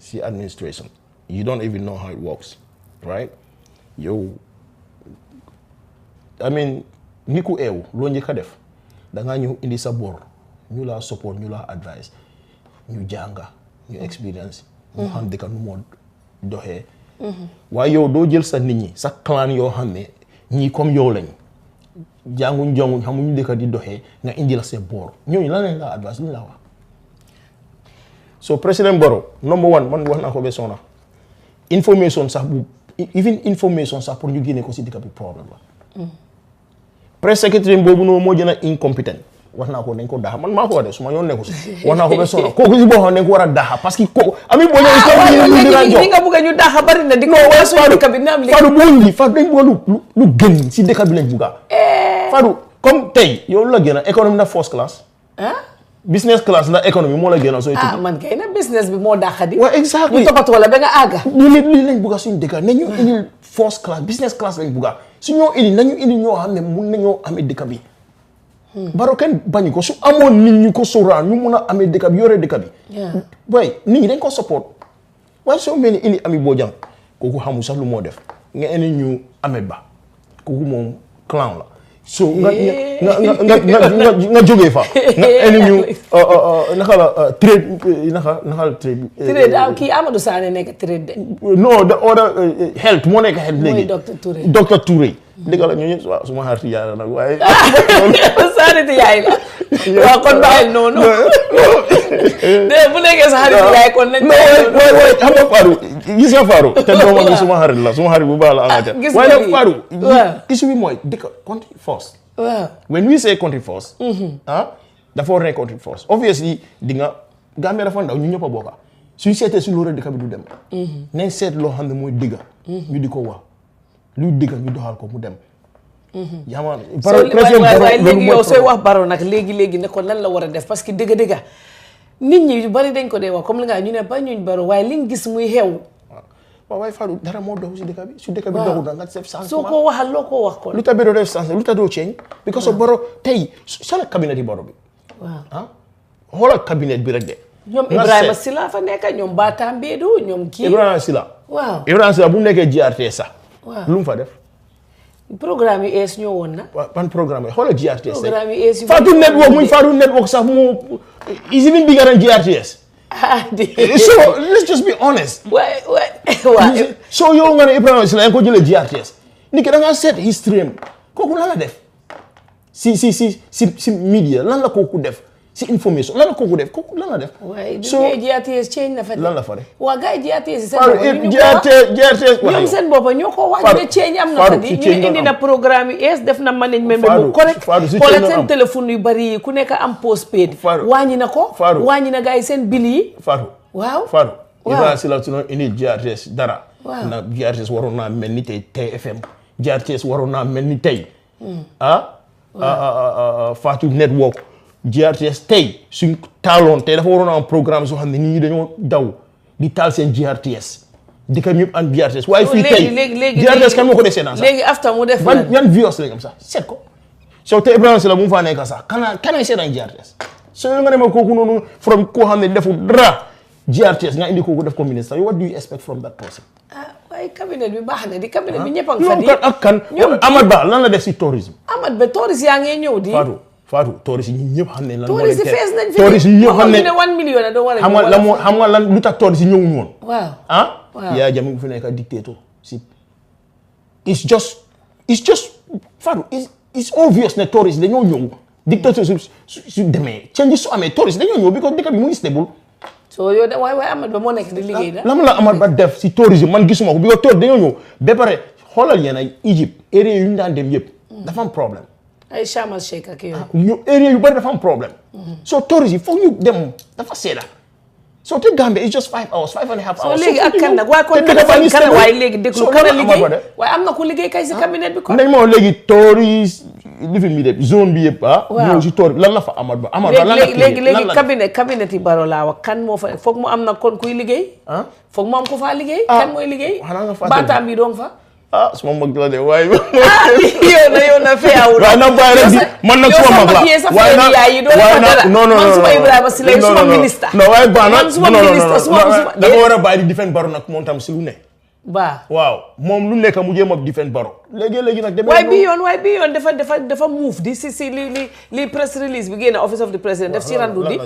si administration you don't even know how it works right yow I mean ni ku eew loo njëkk a def da ngaa ñëw indi sa bor ñu laa support ñu laa advice ñu jànga ñu experience ñu xam dëkk nu moo doxee waaye yow doo jël sa nit ñi sa clan yoo xam ne ñii comme yow lañ jànguñ xamuñu dëkk di doxee nga indi la sa bor ñooñu lan lañ laa advice lu ñu laa wax so président Barrow number one man wax naa ko ba sona information sax bu even information sax pour ñu génne ko si dëkk bi problème la press secretary boobu noonu moo gën a incompetent wax naa ko nañ ko daxa man maa ko wax de su ma yoon nekku si wax naa ko ba sona kooku si boo xam ne nañ ko war a daxa parce que kooku ami boo ñëw li nga bëgg ñu daxa bari na di ko wax suñu dëkk bi naam li Fadou boo lii Fadou dañ bëgg lu gën si dëkk bi lañ bugga Fadou comme tey yow la gën a économie na first class business class la économie moo la gën a sooy tukki man kay na business bi moo daxa di waaw exactly ñu toppatoo la ba nga àgga lii lañ bugga suñu dëkk nañu indi first class business class lañ bugga su ñoo indi nañu indi ñoo xam ne mun nañoo amee dëkk bi Barrow kenn bañu ko su amoon nit ñu ko soraan ñu mun a amee dëkk bi yore dëkk bi waaye nit ñi dañ ko support waaye soo mel ni indi Ami Bojang kooku xamul sax lu moo def nga indi ñu Ahmed Bah kooku moom clan la so nga jógee fa nga indi ñu naka la trade naka la trade kii Amadou Sané nekk trade de non the other health moo nekk health léegi docteur Touré dëgg la ñooñu waaw suma xarit yaay la nag waaye xarit yaay la waaw kon bàyyil noonu de bu nekkee sa xarit yaay kon nañ waaye xam nga Fadou gis nga Fadou te doomam bi suma xarit la suma xarit bu baax la angate waaye nag Fadou issue bi mooy dëkk country first waaw when we say country first dafa war ne country first obviously di nga Gambia dafa ndaw ñu ñëpp a bokka suñ seetee su loolu dëkk bi du dem nañ seet loo xam ne mooy digga ñu di ko wax luy digga ñu doxal ko mu dem yaama waaye léegi yow sooy wax Barrow nag léegi ne ko lan la war a def parce que dëgga nit ñi yu bari dañ ko dee wax comme li nga ñu ne ba ñuñ Barrow waaye liñ gis muy xew waaw waaye Fadou dara moo doxu si dëkk bi su dëkk bi doxul da nga def changement soo ko waxal loo ko wax ko lu tax bi doo def changement lu tax doo change because of Barrow tey sala cabinet yi Barrow bi waaw xoolal cabinet bi rek de ñoom Ibrahima Silla fa nekk ñoom Batambedu ñoom kii Ibrahima Silla waaw Ibrahima Silla bu mu nekkee GRTS sax waaw lu mu fa def programme yu ees ñoo woon na waaw ban programme yi xoolal GRTS programme yu ees yu Fatou Network muy Fatou Network sax mu is even bigger than GRTS so let's just be honest waay so yow nga ne Ibrahima Silla ko jëlee GRTS ni ki da ngaa seet history am kooku lan la def si media lan la kooku def si information lan la kooku def kooku lan la def. so GRTS change na fa lan la fa def. waa gars yi GRTS ñoom seen bopp ñoo ko wax ne change am na fa di ñu indi na programme yi es def na management bi bu correct xoolal seen téléphone yu bari yi ku nekk am postpaid wàññi na ko wàññi na gars yi seen bill yi waaw Ibrahima Sila su doon indi GRTS dara na GRTS waroon naa mel ni tey TFM GRTS waroon naa mel ni tey Fatou Network GRTS tey suñ taaloon tey dafa waroon a am programme soo xam ne nit ñi dañoo daw di taal seen GRTS di ko ñëpp an GRTS waaye fii tey GRTS kan moo ko def seen sax léegi after mu def yan vios lañ am sax seet ko so te Ibrahima Sila mu faa nekk sax kanay seetaan GRTS so nga demee kooku noonu from koo xam ne defu dara GRTS nga indi kooku def ko ministre what do you expect from that person waaye cabinet bi baax na di cabinet bi ñëpp a ngi fa di ak kan Amad Ba lan la def si tourisme Amad Ba tourisme yaa ngi ñëw di Fatou tourisme ñi ñëpp xam ne lan tourisme fees nañ fi tourisme ñi ñëpp xam ne 1 million a doo war a xam nga lan lu tax tourisme ñëwuñu woon waaw yaa jam bu fi nekk dictateur si it's just Fatou it's obvious ne tourisme dañoo ñëw dictateur su demee change su amee tourisme dañoo ñëw because dëkk bi mu ngi stable so yow de waaye Amad Ba moo nekk di liggéey da lan la Amad Ba def si tourisme man gisuma ko bi ko tour dañoo ñëw ba pare xoolal yéen ay Egypte area yu ñu daan dem yëpp dafa am problème ay Sharm el Sheikh ak yow ñu area yu bari dafa am problème so tourisme foog ñu dem dafa seeda so te Gambia it's just 5 hours 5 and a half hours so léegi ak kan nag waaye kon kan waaye léegi déglu kan a liggéey waaye am na ku liggéey kay si cabinet bi kon nañ moo léegi tourisme lifin bi de zone bi yëpp ñëw si tour lan la fa Amad Ba léegi cabinet yi Barrow laa wax kan moo fa foog mu am na kon kuy liggéey foog mu am ko faa liggéey kan mooy liggéey baataam bi doon fa suma mag la de waaye yow na feewul waaye na bàyyi rek di man nag suma mag la waaye na non suma Ibrahima Sile suma ministre waaye baax na suma ministre dafa war a bàyyi di defend Barrow nag moom tam si lu ne waaw moom lu nekk mu jéem a defend Barrow léegi nag waaye bi yoon dafa move di si li press release bi génn office of the president def si randu di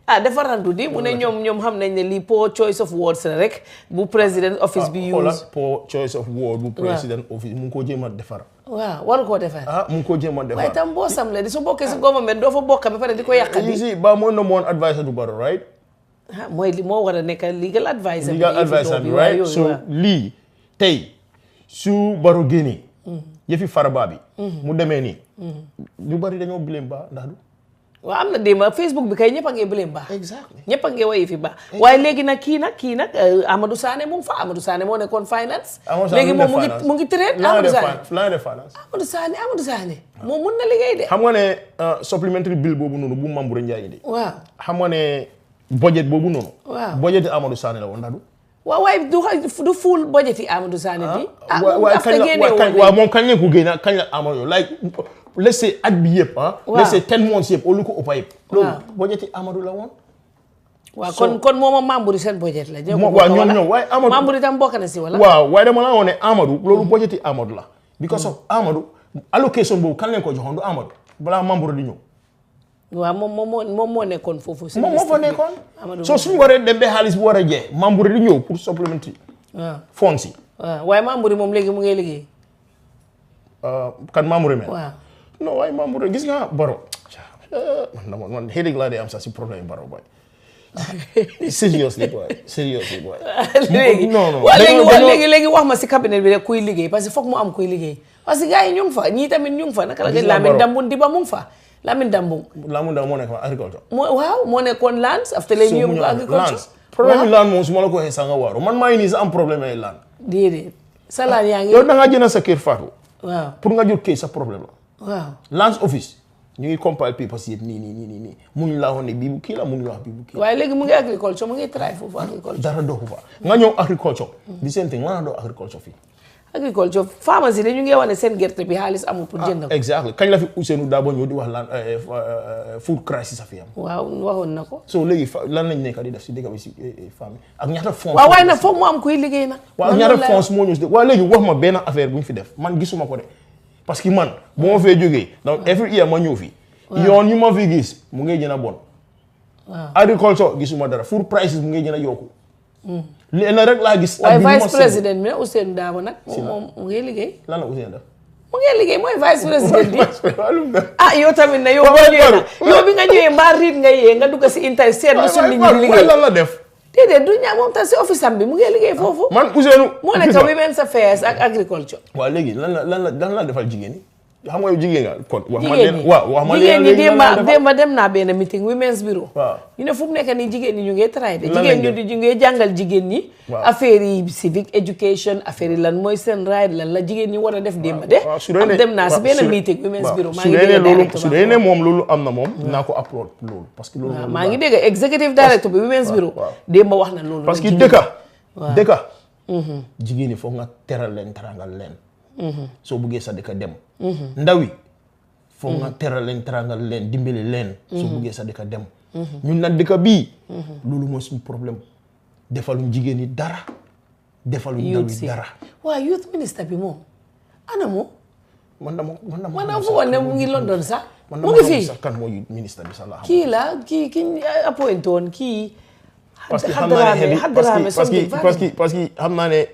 dafa randu di mu ne ñoom xam nañ ne lii poor choice of words la rek bu president office bi use poor choice of word bu president office mu ngi ko jéem a defar waaw waru koo defar mu ngi ko jéem a defar waaye tam boo sam la di su bokkee si government doo fa bokk ba pare di ko yàq di si ba mooy number one advisor du Barrow right mooy li moo war a nekk legal advisor bi right so lii tey su Barrow génnee yëfi Faraba bi mu demee nii ñu bari dañoo blame Ba ndax du waaw am na démb Facebook bi kay ñëpp a ngi blame Ba exactly ñëpp a ngi wayi fi Ba waaye léegi nag kii nag Amadou Sané mu ngi fa Amadou Sané moo nekkoon finance léegi moom mu ngi traite Amadou Sané moom mun na liggéey de xam nga ne supplementary bill boobu noonu bu Mamboure Ndiaye indi waaw xam nga ne budget boobu noonu waaw budget Amadou Sané la woon ndax du waaw waaye du full budget yi Amadou Sané bi waaw moom kañ la ko génne kañ la Amadou like let's say at bi yëpp let's say 10 months yëpp lu ko ëppa yëpp loolu budget yi Amadou la woon waaw kon moom Mamboure seen budget la waaw ñoom waaye Amadou Mamboure tam bokk na si wala waaw waaye dama la woon ne Amadou loolu budget yi Amadou la because of Amadou allocation boobu kan leen ko joxoon du Amadou balaa Mamboure di ñëw waaw moom moo nekkoon foofu si moom moo fa nekkoon soo suñu waree dem ba xaalis bu war a jeex Mamboure di ñëw pour supplémentaire fonds yi waaw waaye Mamboure moom léegi mu ngi liggéey kan Mamboure mel waaw non waaye Mamboure gis nga Barrow man headache laa dee am sax si problème Barrow boy seriously boy léegi wax ma si cabinet bi rek kuy liggéey parce que foog mu am kuy liggéey parce que gars yi ñu ngi fa ñii tamit ñu ngi fa naka la Lamine Dambun Diba mu ngi fa Lamine Dambun moo nekk agriculture moo nekkoon lands after léegi ñu yóbbu ko agriculture problème yi land moom su ma la ko waxee sa nga waaru man maa ngi nii sa am problème ay land déedéet sa land yaa ngi yow da ngaa jënd sa kër Fatou waaw pour nga jot kër sa problème la waaw lands office ñu ngi compile papers yëpp nii munuñ laa wax ne bii bu kii la munuñ wax bii bu kii waaye léegi mu ngi agriculture mu ngi try foofu agriculture dara doxu fa nga ñëw agriculture the same thing nga doo agriculture fii agriculture pharmacie dañu ngi wane seen gerte bi xaalis amul pour jënd ko exactly kañ la fi Ousseynou Dabo ñëw di wax lan food crisis a fi am waaw waxoon na ko so léegi lan lañ nekk di def si dëkk bi si famille ak ñaata fonds waaw waaye nag foog mu am kuy liggéey nag waaw ak ñaata fonds moo ñëw si waaw léegi wax ma benn affaire bu ñu fi def man gisuma ko de parce que man bu ma fee jógee donc every year ma ñëw fi yoon ñu ma fi gis mu ngay gën a bon agriculture gisuma dara food prices mu ngay gën a yokku léegi rek laa gis waaye vice président bi nag Ousseynou Dabo nag moom mu ngay liggéey lan la Ousseynou def mu ngi liggéey mooy vice président bi yow tamit na yow bi nga ñëwee mbaa riit nga yee nga dugg si intay seet lu suñu nit ñi di liggéey lan la def déedéet du ñaa moom tam si office am bi mu ngi liggéey foofu man Ousseynou moo nekk Women's Affairs ak agriculture waaw léegi lan la defal jigéen ñi xam nga yow jigéen nga kon wax ma jigéen leen wax ma jigéen ñi leen démba dem naa benn meeting women's bureau waaw ñu ne fu mu nekk nii jigéen ñi ñu ngi try de lan jigéen lañ ñu ngi jàngal jigéen ñi waaw affaire yi civic education affaire yi lan mooy seen right lan la jigéen ñi war a def démba de am dem naa si benn meeting women's bureau maa ngi dégg directeur su dee ne moom loolu am na moom naa ko upload loolu parce que loolu maa ngi dégg executive director bi women's bureau démba wax na loolu parce que dëkka jigéen ñi foog nga teral leen tarangal leen soo buggee sa dëkka dem ndaw yi foog nga teral leen tarangal leen dimbali leen soo buggee sa dëkka dem ñun nag dëkka bii loolu mooy suñu problème defaluñ jigéen ñi dara defaluñ ndaw yi dara waaw youth minister bi moom ana moom man dama foog ne mu ngi London sax mu ngi fii sax kan mooy ministre bi sax la xam kii la ki appointé woon kii parce que xam naa ne parce que xam naa ne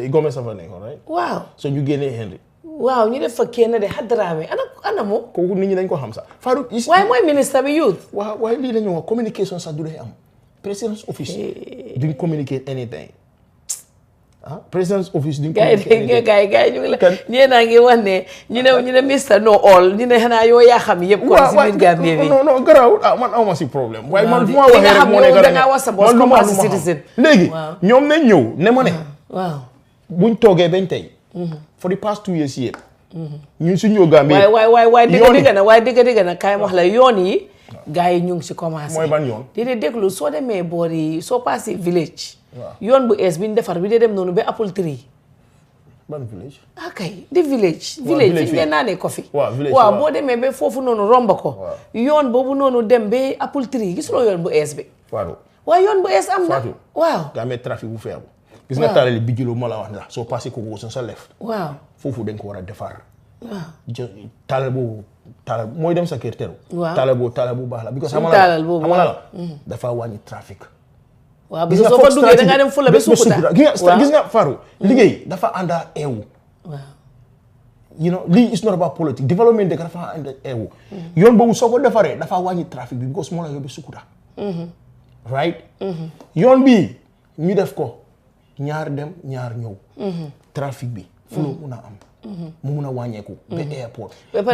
Gomez sa fa nekkoon right waaw so ñu génnee Henry waaw ñu def fa kenn de Hadraame ana moom kooku nit ñi dañ ko xam sax Fatou waaye mooy ministre bi youth waaye lii dañu wax communication sax du day am president's office duñ communicate anything president's office duñ communicate gars yi ñu ngi la ñeenaa ngi wax ne ñu ne ministre no all ñu ne xanaa yoo yaa xam yëpp kon si biir Gambie bi non garaaw man awma si problème waaye man fu ma waxee rek moo nekk da ngaa wax sa boss comme as citizen léegi ñoom nañ ñëw ne ma ne waaw buñ toogee bañ tey for the past 2 years yëpp ñun suñu ñëw Gambie waaye dëgg na kaay wax la yoon yi gars yi ñu ngi si commencé mooy ban yoon di déglu soo demee boor yi soo passé village yoon bu ees bi ñu defar bi dee dem noonu ba Apple Tree ban village kay di village fi ñu dee naanee coffee waaw boo demee ba foofu noonu romba ko yoon boobu noonu dem ba Apple Tree gisuloo yoon bu ees bi waaw yoon bu ees am na waaw Gambie trafic bu feebu gis nga taalali bi jëloo ma la wax la soo passé ko sa left waaw foofu dañ ko war a defar taalal boobu mooy dem sa kër teru taalal boobu baax la because xam nga la dafa wàññi trafic waaw parce que soo fa duggee da ngaa dem fula ba Sukuta gis nga Fatou liggéey dafa ànda eewu lii is not about politics development dëkk dafa ànda eewu yoon boobu soo ko defaree dafa wàññi trafic bi because moo la yóbbu Sukuta right yoon bi ñu def ko ñaar dem ñaar ñëw trafic bi flow mun a am mu mun a wàññeeku ba airport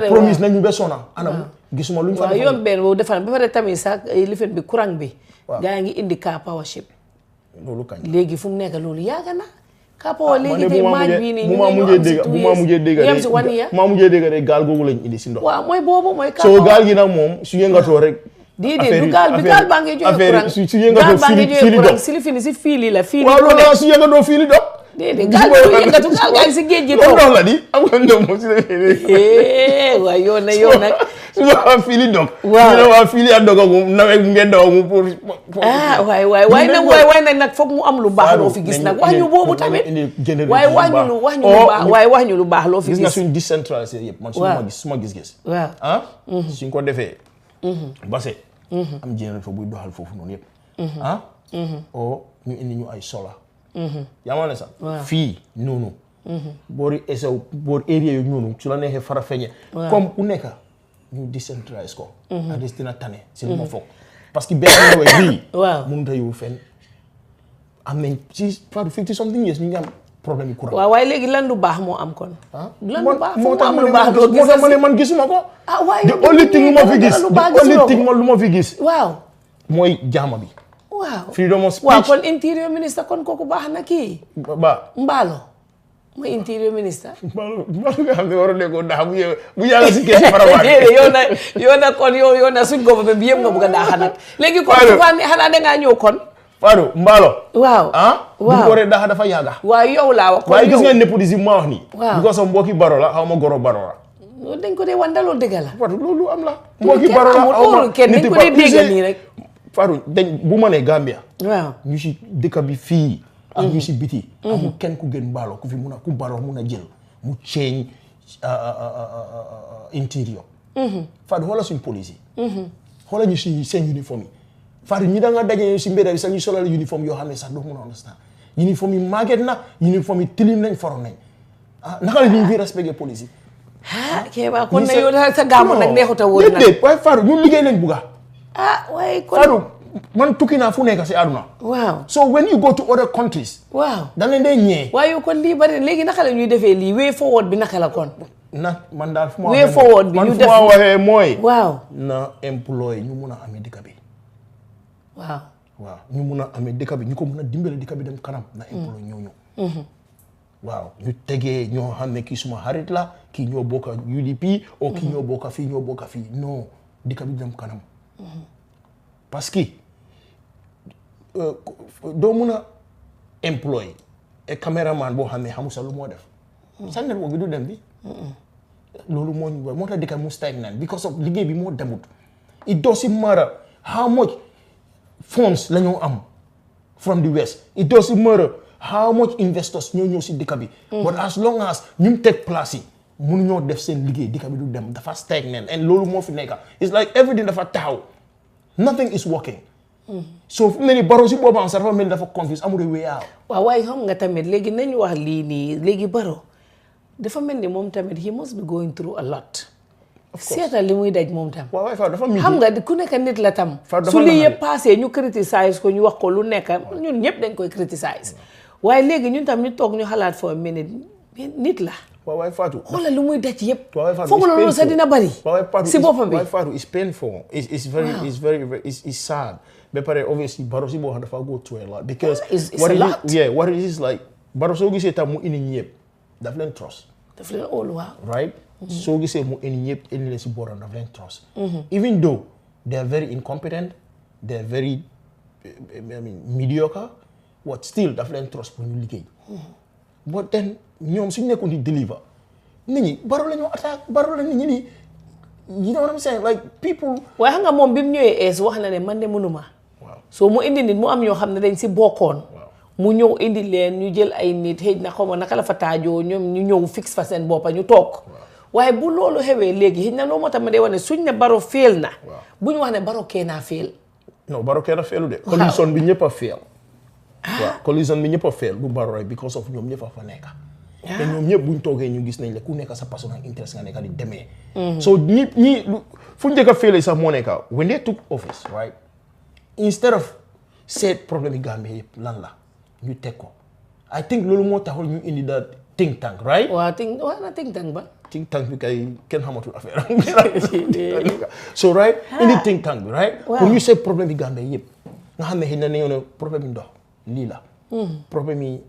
promise nañu ba sona anam gisuma luñ fa yoon benn boobu defar ba pare tamit sax lifin bi courant bi gaa ngi indi car powership loolu kañ léegi fu mu nekk loolu yàgg na car power léegi tey maaj bii nii bu ma mujjee dégg de gaal googu lañ indi si ndox waaw mooy boobu mooy car so gaal gi nag moom su yëngatoo rek déedéet du gaal baa ngi joxe courant su yëngatoo fili dox si lifin si fili la fili waaw loolu su yëngatoo fili dox déedéet gaal bi yëngatu gaal gaa ngi si géej gi toog la di am nga ñoom moom si waaw yow nag su ma waa fili dog ñu ne waa fili a dogagu nawet ngeen dogagu pour waaye nag foog mu am lu baax loo fi gis nag wax ñu boobu tamit waaye wax ñu lu baax loo fi gis nga suñ décentralisé yëpp man suma gis-gis waaw suñ ko defee base am générateur buy doxal foofu noonu yëpp o ñu indi ñu ay sola yaa ma ne sax fii noonu boori esew boori area yu noonu su la neexee fara feeñe comme ku nekk ñu décentralise ko a des dina tane si lu ma foog parce que benn nawet bii mënut a yóbbu fenn am nañ ci Fatou 50 something years ñu ngi am problème yi courant waaw waaye léegi lan lu baax moo am kon lan lu baax moo tax ma ne man gisuma ko waaye the only thing lu ma fi gis waaw mooy jaama bi waaw freedom of speech waaw kon interior ministre kon kooku baax na kii Mbaalo mooy interior ministre Mbaalo nga xam ne waroon ne ko ndax bu yàlla si kees farawaat yow na kon yow na suñ gouvernement bi yëpp nga bëgg a daaxa nag léegi kon xanaa dangaa ñëw kon Fatou Mbaalo waaw bu ko waree daaxa dafa yàgga waaw yow laa wax waaye gis nga népotisme ma wax nii because of mbokki baro la xaw ma goro baro la loolu dañ ko dee wan daloo dëgg la Fatou loolu am la mbokki baro la xaw ma kenn dañ ko dee déggal nii rek Fatou bu ma nee Gambia waaw ñu si dëkk bi fii ak ñu si biti amul kenn ku gën Mbaalo ku fi mun a ku Mbaalo mun a jël mu change interior Fatou xoola suñ police yi xoola ñu si seen uniforme yi Fatou ñi da nga daje si mbedd bi sax ñu solal uniforme yoo xam ne sax doo mun a understand uniforme yi màgget na uniforme yi tilim nañ foro nañ naka la ñu fi respecté police yi Kéba kon na yow sa gàmmu nag neexut a wóor nag. déedéet waaye Fatou ñun liggéey lañ bugga. waaye kon. Fatou man tukki naa fu nekk si àdduna. waaw so when you go to other countries. waaw da leen dee ñee. waaye yow kon lii bari léegi naka la ñuy defee lii way forward bi naka la kon. man daal fu ma way forward bi ñu def man fu ma waxee mooy. waaw na employé ñu mun a amee dëkk bi. waaw ñu mun a amee dëkk bi ñu ko mun a dimbale dëkk bi dem kanam na employé ñoo waaw ñu tegee ñoo xam ne kii suma xarit la kii ñoo bokk UDP o kii ñoo bokk fii non dëkk bi dem kanam parce que doo mun a employé et caméraman boo xam ne xamu sa lu moo def sa network bi du dem bi loolu moo tax dëkk mu stagnant because of liggéey bi moo demut it doesn't matter how much funds la ñoo am from the west it doesn't matter how much investors ñoo ñëw si dëkk bi but as long as ñu teg place yi mënuñoo def seen liggéey dëkk bi du dem dafa stagnant and loolu moo fi nekka it's like everything dafa taxaw nothing is working so fu mu ne nii Barrow si boobam sax dafa mel ni dafa confuse amul way out waaw waaye xam nga tamit léegi nañu wax lii nii léegi Barrow dafa mel ni moom tamit he must be going through a lot seetal li muy daj moom tam xam nga ku nekk nit la tam su lii yëpp passé ñu criticize ko ñu wax ko lu nekk ñun ñëpp dañ koy criticize waaye léegi ñun tam ñu toog ñu xalaat for a minute nit la waaye Fatou xoolal lu muy daj yëpp foog la loolu sax dina bari si boppam bi waaye Fatou is painful it's very sad ba pare obviously Barrow si boo xam dafa go through a lot because what it is like Barrow soo gisee tam mu indi ñëpp daf leen trust daf leen óolu waaw right soo gisee mu indi ñëpp indi leen si booram daf leen trust even though they are very incompetent they are very mediocre what still daf leen trust pour ñu liggéey but then ñoom suñu nekkoon di deliver nit ñi Barrow la ñoo attaque Barrow la nit ñi di you know what I'm saying like people waaye xam nga moom bi mu ñëwee ees wax na ne man de mënuma so mu indi nit mu am ñoo xam ne dañ si bokkoon mu ñëw indi leen ñu jël ay nit xëy na xaw ma naka la fa taajoo ñoom ñu ñëw fix fa seen boppa ñu toog waaye bu loolu xewee léegi xëy na loolu moo tax ma dee wax ne suñ ne Barrow fail na bu ñu wax ne Barrow kenn naa fail non Barrow kenn failu de coalition bi ñëpp a fail waaw coalition bi ñëpp a fail du Barrow rek because of ñoom ñëpp a fa nekka te ñoom ñëpp buñ toogee ñu gis nañ la ku nekk sa personal interest nga nekka di demee so ñi fu njëkk a fail sax moo nekka when they took office right instead of seet problème yi Gambie yëpp lan la ñu teg ko I think loolu moo taxul ñu indi da think tank right waaw think tank ba think tank bi kay kenn xamatul affaire so right indi think tank bi right pour ñu seet problème yi Gambie yëpp nga xam ne xëy na ne problème yi ndox lii la problème yi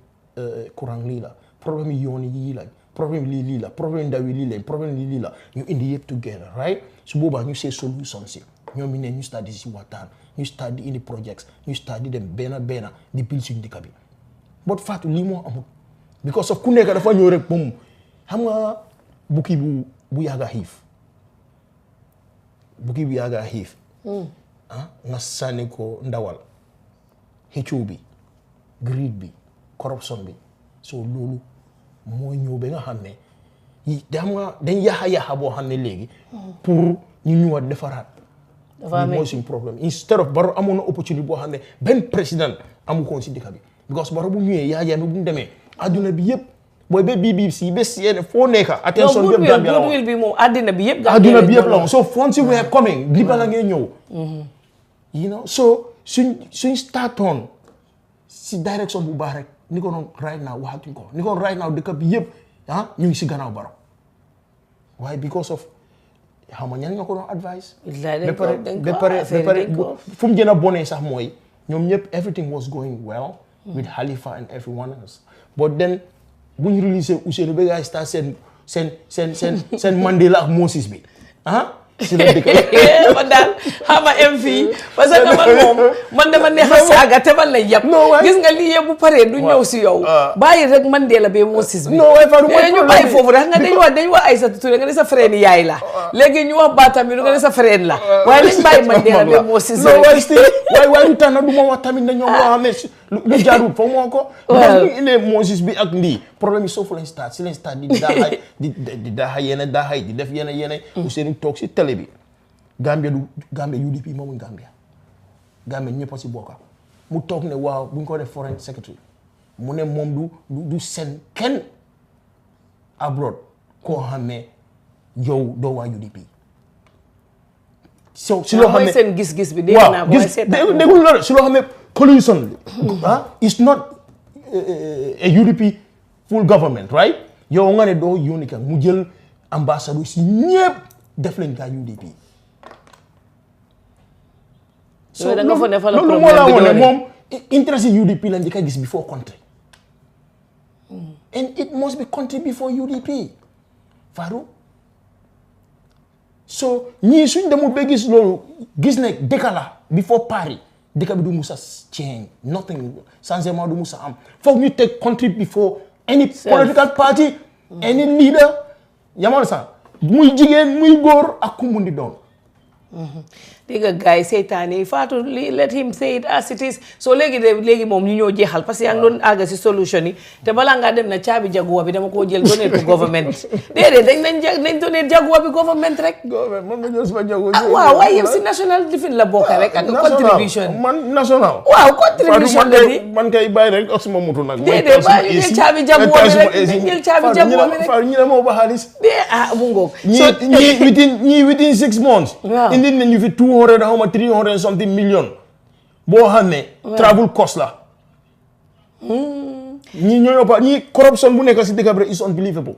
courant lii la problème yi yoon yi la problème yi lii la problème yi ndaw yi lii la problème yi lii la ñu indi yëpp together right su boobaa ñu seet solution si ñoom ñu ne ñu start di si waxtaan ñu start di indi projects ñu start di dem benn di pil suñu dëkk bi but Fatou lii moo amul because of ku nekk dafa ñëw rek moom xam nga bukki bu yàgg a xiif bukki bu yàgg a xiif nga sànni ko ndawal xëccoo bi greed bi corruption bi so loolu moo ñëw ba nga xam ne xam nga dañ yaxa boo xam ne léegi pour ñu ñëwaat defaraat mooy suñu problème instead of Barrow amoon na opportunité boo xam ne benn président amu koon si dëkk bi because Barrow bu ñëwee Yaya Jammeh bu ñu demee adduna bi yëpp booy ba BBC ba CNN foo nekka attention yëpp Gambia la goodwill bi moom adduna bi yëpp la woon so funds were coming li bala ngay ñëw you know so suñ startoon si direction bu baax rek ni ko noon right now waxatuñ ko ni ko right now dëkk bi yëpp ñu ngi si gannaaw Barrow waaye because of xam nga ñan ñoo ko doon advice ba pare fu mu gën a bonee sax mooy ñoom ñëpp everything was going well with Halifa and everyone else but then bu ñu release Ousseynou ba gars yi start seen Mandela ak Moses bi si la dëkk man daal xama em fii parce que man dama neex a saaga te man la yàpp gis nga lii yëpp bu paree du ñëw si yow bàyyi rek Mandela bee Moses bi ñu bàyyi foofu rek nga dañ wax Aïssatou Touré nga ne sa frère yaay la léegi ñu wax Batam bi nga ne sa frère la waaye lañ bàyyi Mandela bee Moses waaye lu tax na du ma wax tamit ne ñoom loo xam ne lu jaarul foofu moo ko ndax ñu indee Moses bi ak lii problème yi soofu lañ start si lañ start di daaxay di def yenn Ousseynou toog si télé bi Gambia UDP moomuñ Gambia ñëpp a si bokka mu toog ne waaw bu ñu ko def foreign secretary mu ne moom du seen kenn abroad koo xam ne yow doo waa UDP so si loo xam ne seen gis-gis bi dégg naa ko waaye seetaan déggul la si loo xam ne coalition it's not a UDP full government right yow nga ne doo yónni kan mu jël ambassadeur si ñëpp def leen gaa UDP so da nga fa ne fa la loolu moo laa woon ne moom interest UDP la njëkk a gis before country and it must be country before UDP Fatou so ñii suñ demul ba gis loolu gis ne dëkk la before Paris dëkk bi du musa change nothing changement du musa am foog ñu teg country before any political party any leader yamal sax muy jigéen muy góor ak ku mu di doon dégg nga gars yi seytaane Fatou let him say it as it is so léegi moom ñu ñoo jeexal parce que yaa ngi doon àgga si solution yi te balaa ngaa dem na caabi jaguwa bi dama koo jël donate ko government déedéet nañ donate jaguwa bi government rek man ma jël sama jaguwa waaw waaye yëpp si national defin la bokk rek ak contribution man national waaw contribution la di man kay bàyyi rek ak suma moto nag déedéet bàyyi ñu jël caabi jaguwa bi rek ñu jël caabi jaguwa bi rek ñu ne moo ba xaalis mu ngoog ñii within 6 months indi nañu fi 200 how much 300 something million boo xam ne travel cost la ñi ñooy ëppa ñi corruption bu nekk si dëkk bi is unbelievable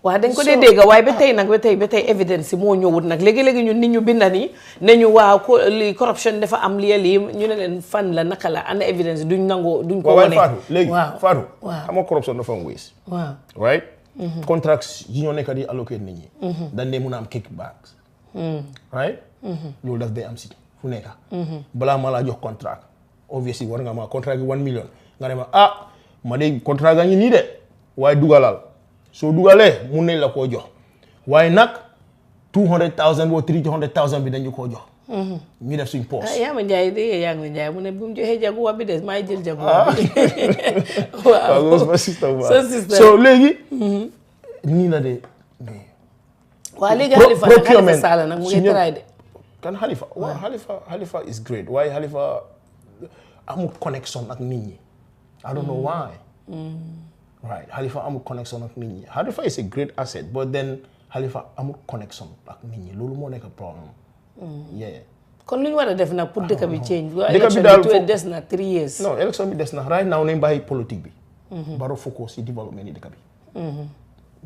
waaw dañ ko dee dégg waaye ba tey evidence yi moo ñëwut nag léegi-léegi ñun nit ñu binda ni ne ñu waaw li corruption dafa am lii ñu ne leen fan la naka la ana evidence duñ nangoo duñ ko wane Fatou xam nga corruption dafa am ways waaw right contracts yi ñoo nekk di allocate nit ñi dañ dee mun a am kickbacks right loolu daf day am si fu nekk balaa ma laa jox contract obviously war nga ma contract bi 1 million nga ne ma ma de contrat ga ngi nii de waaye dugalal soo dugalee mun nañ la koo jox waaye nag 200,000 or 300,000 bi dañu koo jox ñu def suñ poos yaa ma njaay de yaa ma njaay mu ne bu mu joxee jaguwa bi des maay jël jaguwa bi waaw sa sister so léegi nii la de waaw léegi Halifa Sallah nag mu ngi try de kan Halifa waaw Halifa is great waaye Halifa amul connection ak nit ñi I don't know why right Halifa amul connection ak nit ñi Halifa is a great asset but then Halifa amul connection ak nit ñi loolu moo nekk problème yeah kon lu ñu war a def nag pour dëkk bi change dëkk bi daal élection bi des na 3 years non élection bi des na right now nañ bàyyi politique bi baro focus si développement yi dëkk bi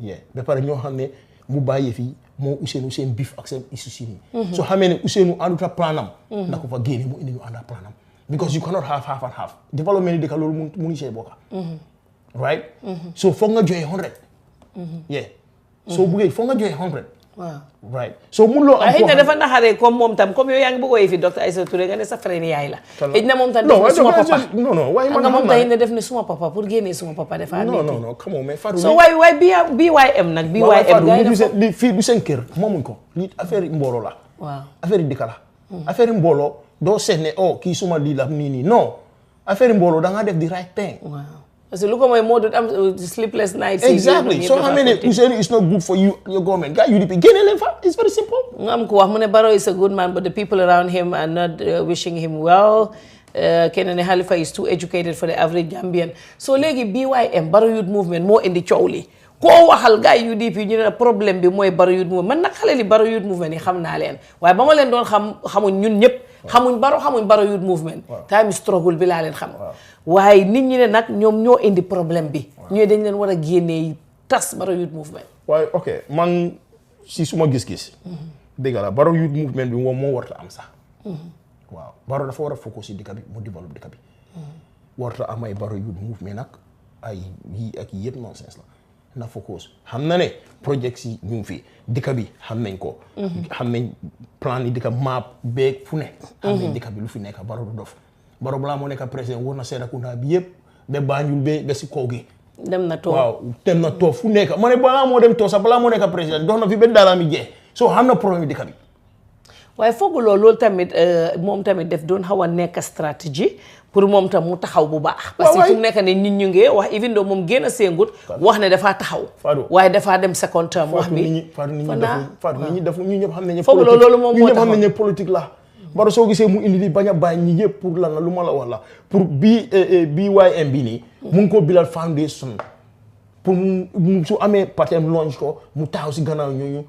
yeah ba pare ñoo xam ne mu bàyyi fii moo Ousseynou seen bif ak seen issue si nii soo xamee ne Ousseynou ànduta planam na ko fa génne mu indi ñu ànda planam because you cannot have half and half développement yi dëkk loolu mu ngi see bokka right so foog nga joxe 100 yeah soo buggee foog nga joxe 100 waaw right so mun loo am xëy na dafa naxaree comme moom tam comme yow yaa ngi bëggoon yi fi docteur Aïssa Touré nga ne sa frère yaay la xëy na moom tam def na suma papa non waaye man nga moom tam ne def na suma papa pour génnee suma papa dafa non come on mais Fatou so waay BYM nag BYM li fii du seen kër moomuñ ko li affaire yi mbooloo la waaw affaire yi dëkk la affaire yi mbooloo doo seet ne kii suma lii la nii non affaire yi mbooloo da ngaa def the right thing waaw parce que lu ko mooy moo doon am sleepless nights. exactly so how many Ousseynou is not good for you your government guy UDP génne leen fa it's very simple. nga am ko wax mu ne Barrow is a good man but the people around him are not wishing him well kenn ne Halifa is too educated for the average Gambian so léegi BYM Barrow Youth Movement moo indi coow li koo waxal gars yi UDP ñu ne problème bi mooy Barrow Youth Movement man nag xale li Barrow Youth Movement yi xam naa leen waaye ba ma leen doon xamuñ ñun ñëpp xamuñ Barrow Youth Movement time struggle bi laa leen xam waaye nit ñi ne nag ñoom ñoo indi problème bi ñooy dañ leen war a génnee tas Barrow Youth Movement waaye ok man si suma gis-gis dëgg la Barrow Youth Movement bi moom moo warta am sax waaw Barrow dafa war a focus si dëkk bi mu développe dëkk bi warta am ay Barrow Youth Movement nag ay yii ak yëpp nonsense la na focus xam na ne projets yi ñu ngi fi dëkk bi xam nañ ko xam nañ plan yi dëkk map beeg fu ne xam nañ dëkk bi lu fi nekk Barrow du dof Barrow balaa moo nekk président war na Serekunda bi yëpp ba Banjul ba si kaw gi dem na toog waaw dem na toog fu nekk ma ne balaa moo dem toog sax balaa moo nekk président dox na fi benn daala mi jeex soo xam na problème yi dëkk bi waaye foog loolu tamit moom tamit def doon xaw a nekk stratégie pour moom tam mu taxaw bu baax parce que fu mu nekk ne nit ñu ngi wax even though moom génn a séngut wax ne dafaa taxaw waaye dafaa dem second term wax bi nit ñi defu ñu ñëpp xam nañ foog loolu moom moo taxaw ñu ñëpp xam nañ politique la Barrow soo gisee mu indi li bañ a bàyyi ñi yëpp pour lan la lu ma la wax la pour BYM bi nii mu ngi ko bilal foundation pour mu su amee partem launch ko mu taxaw si gannaaw ñooñu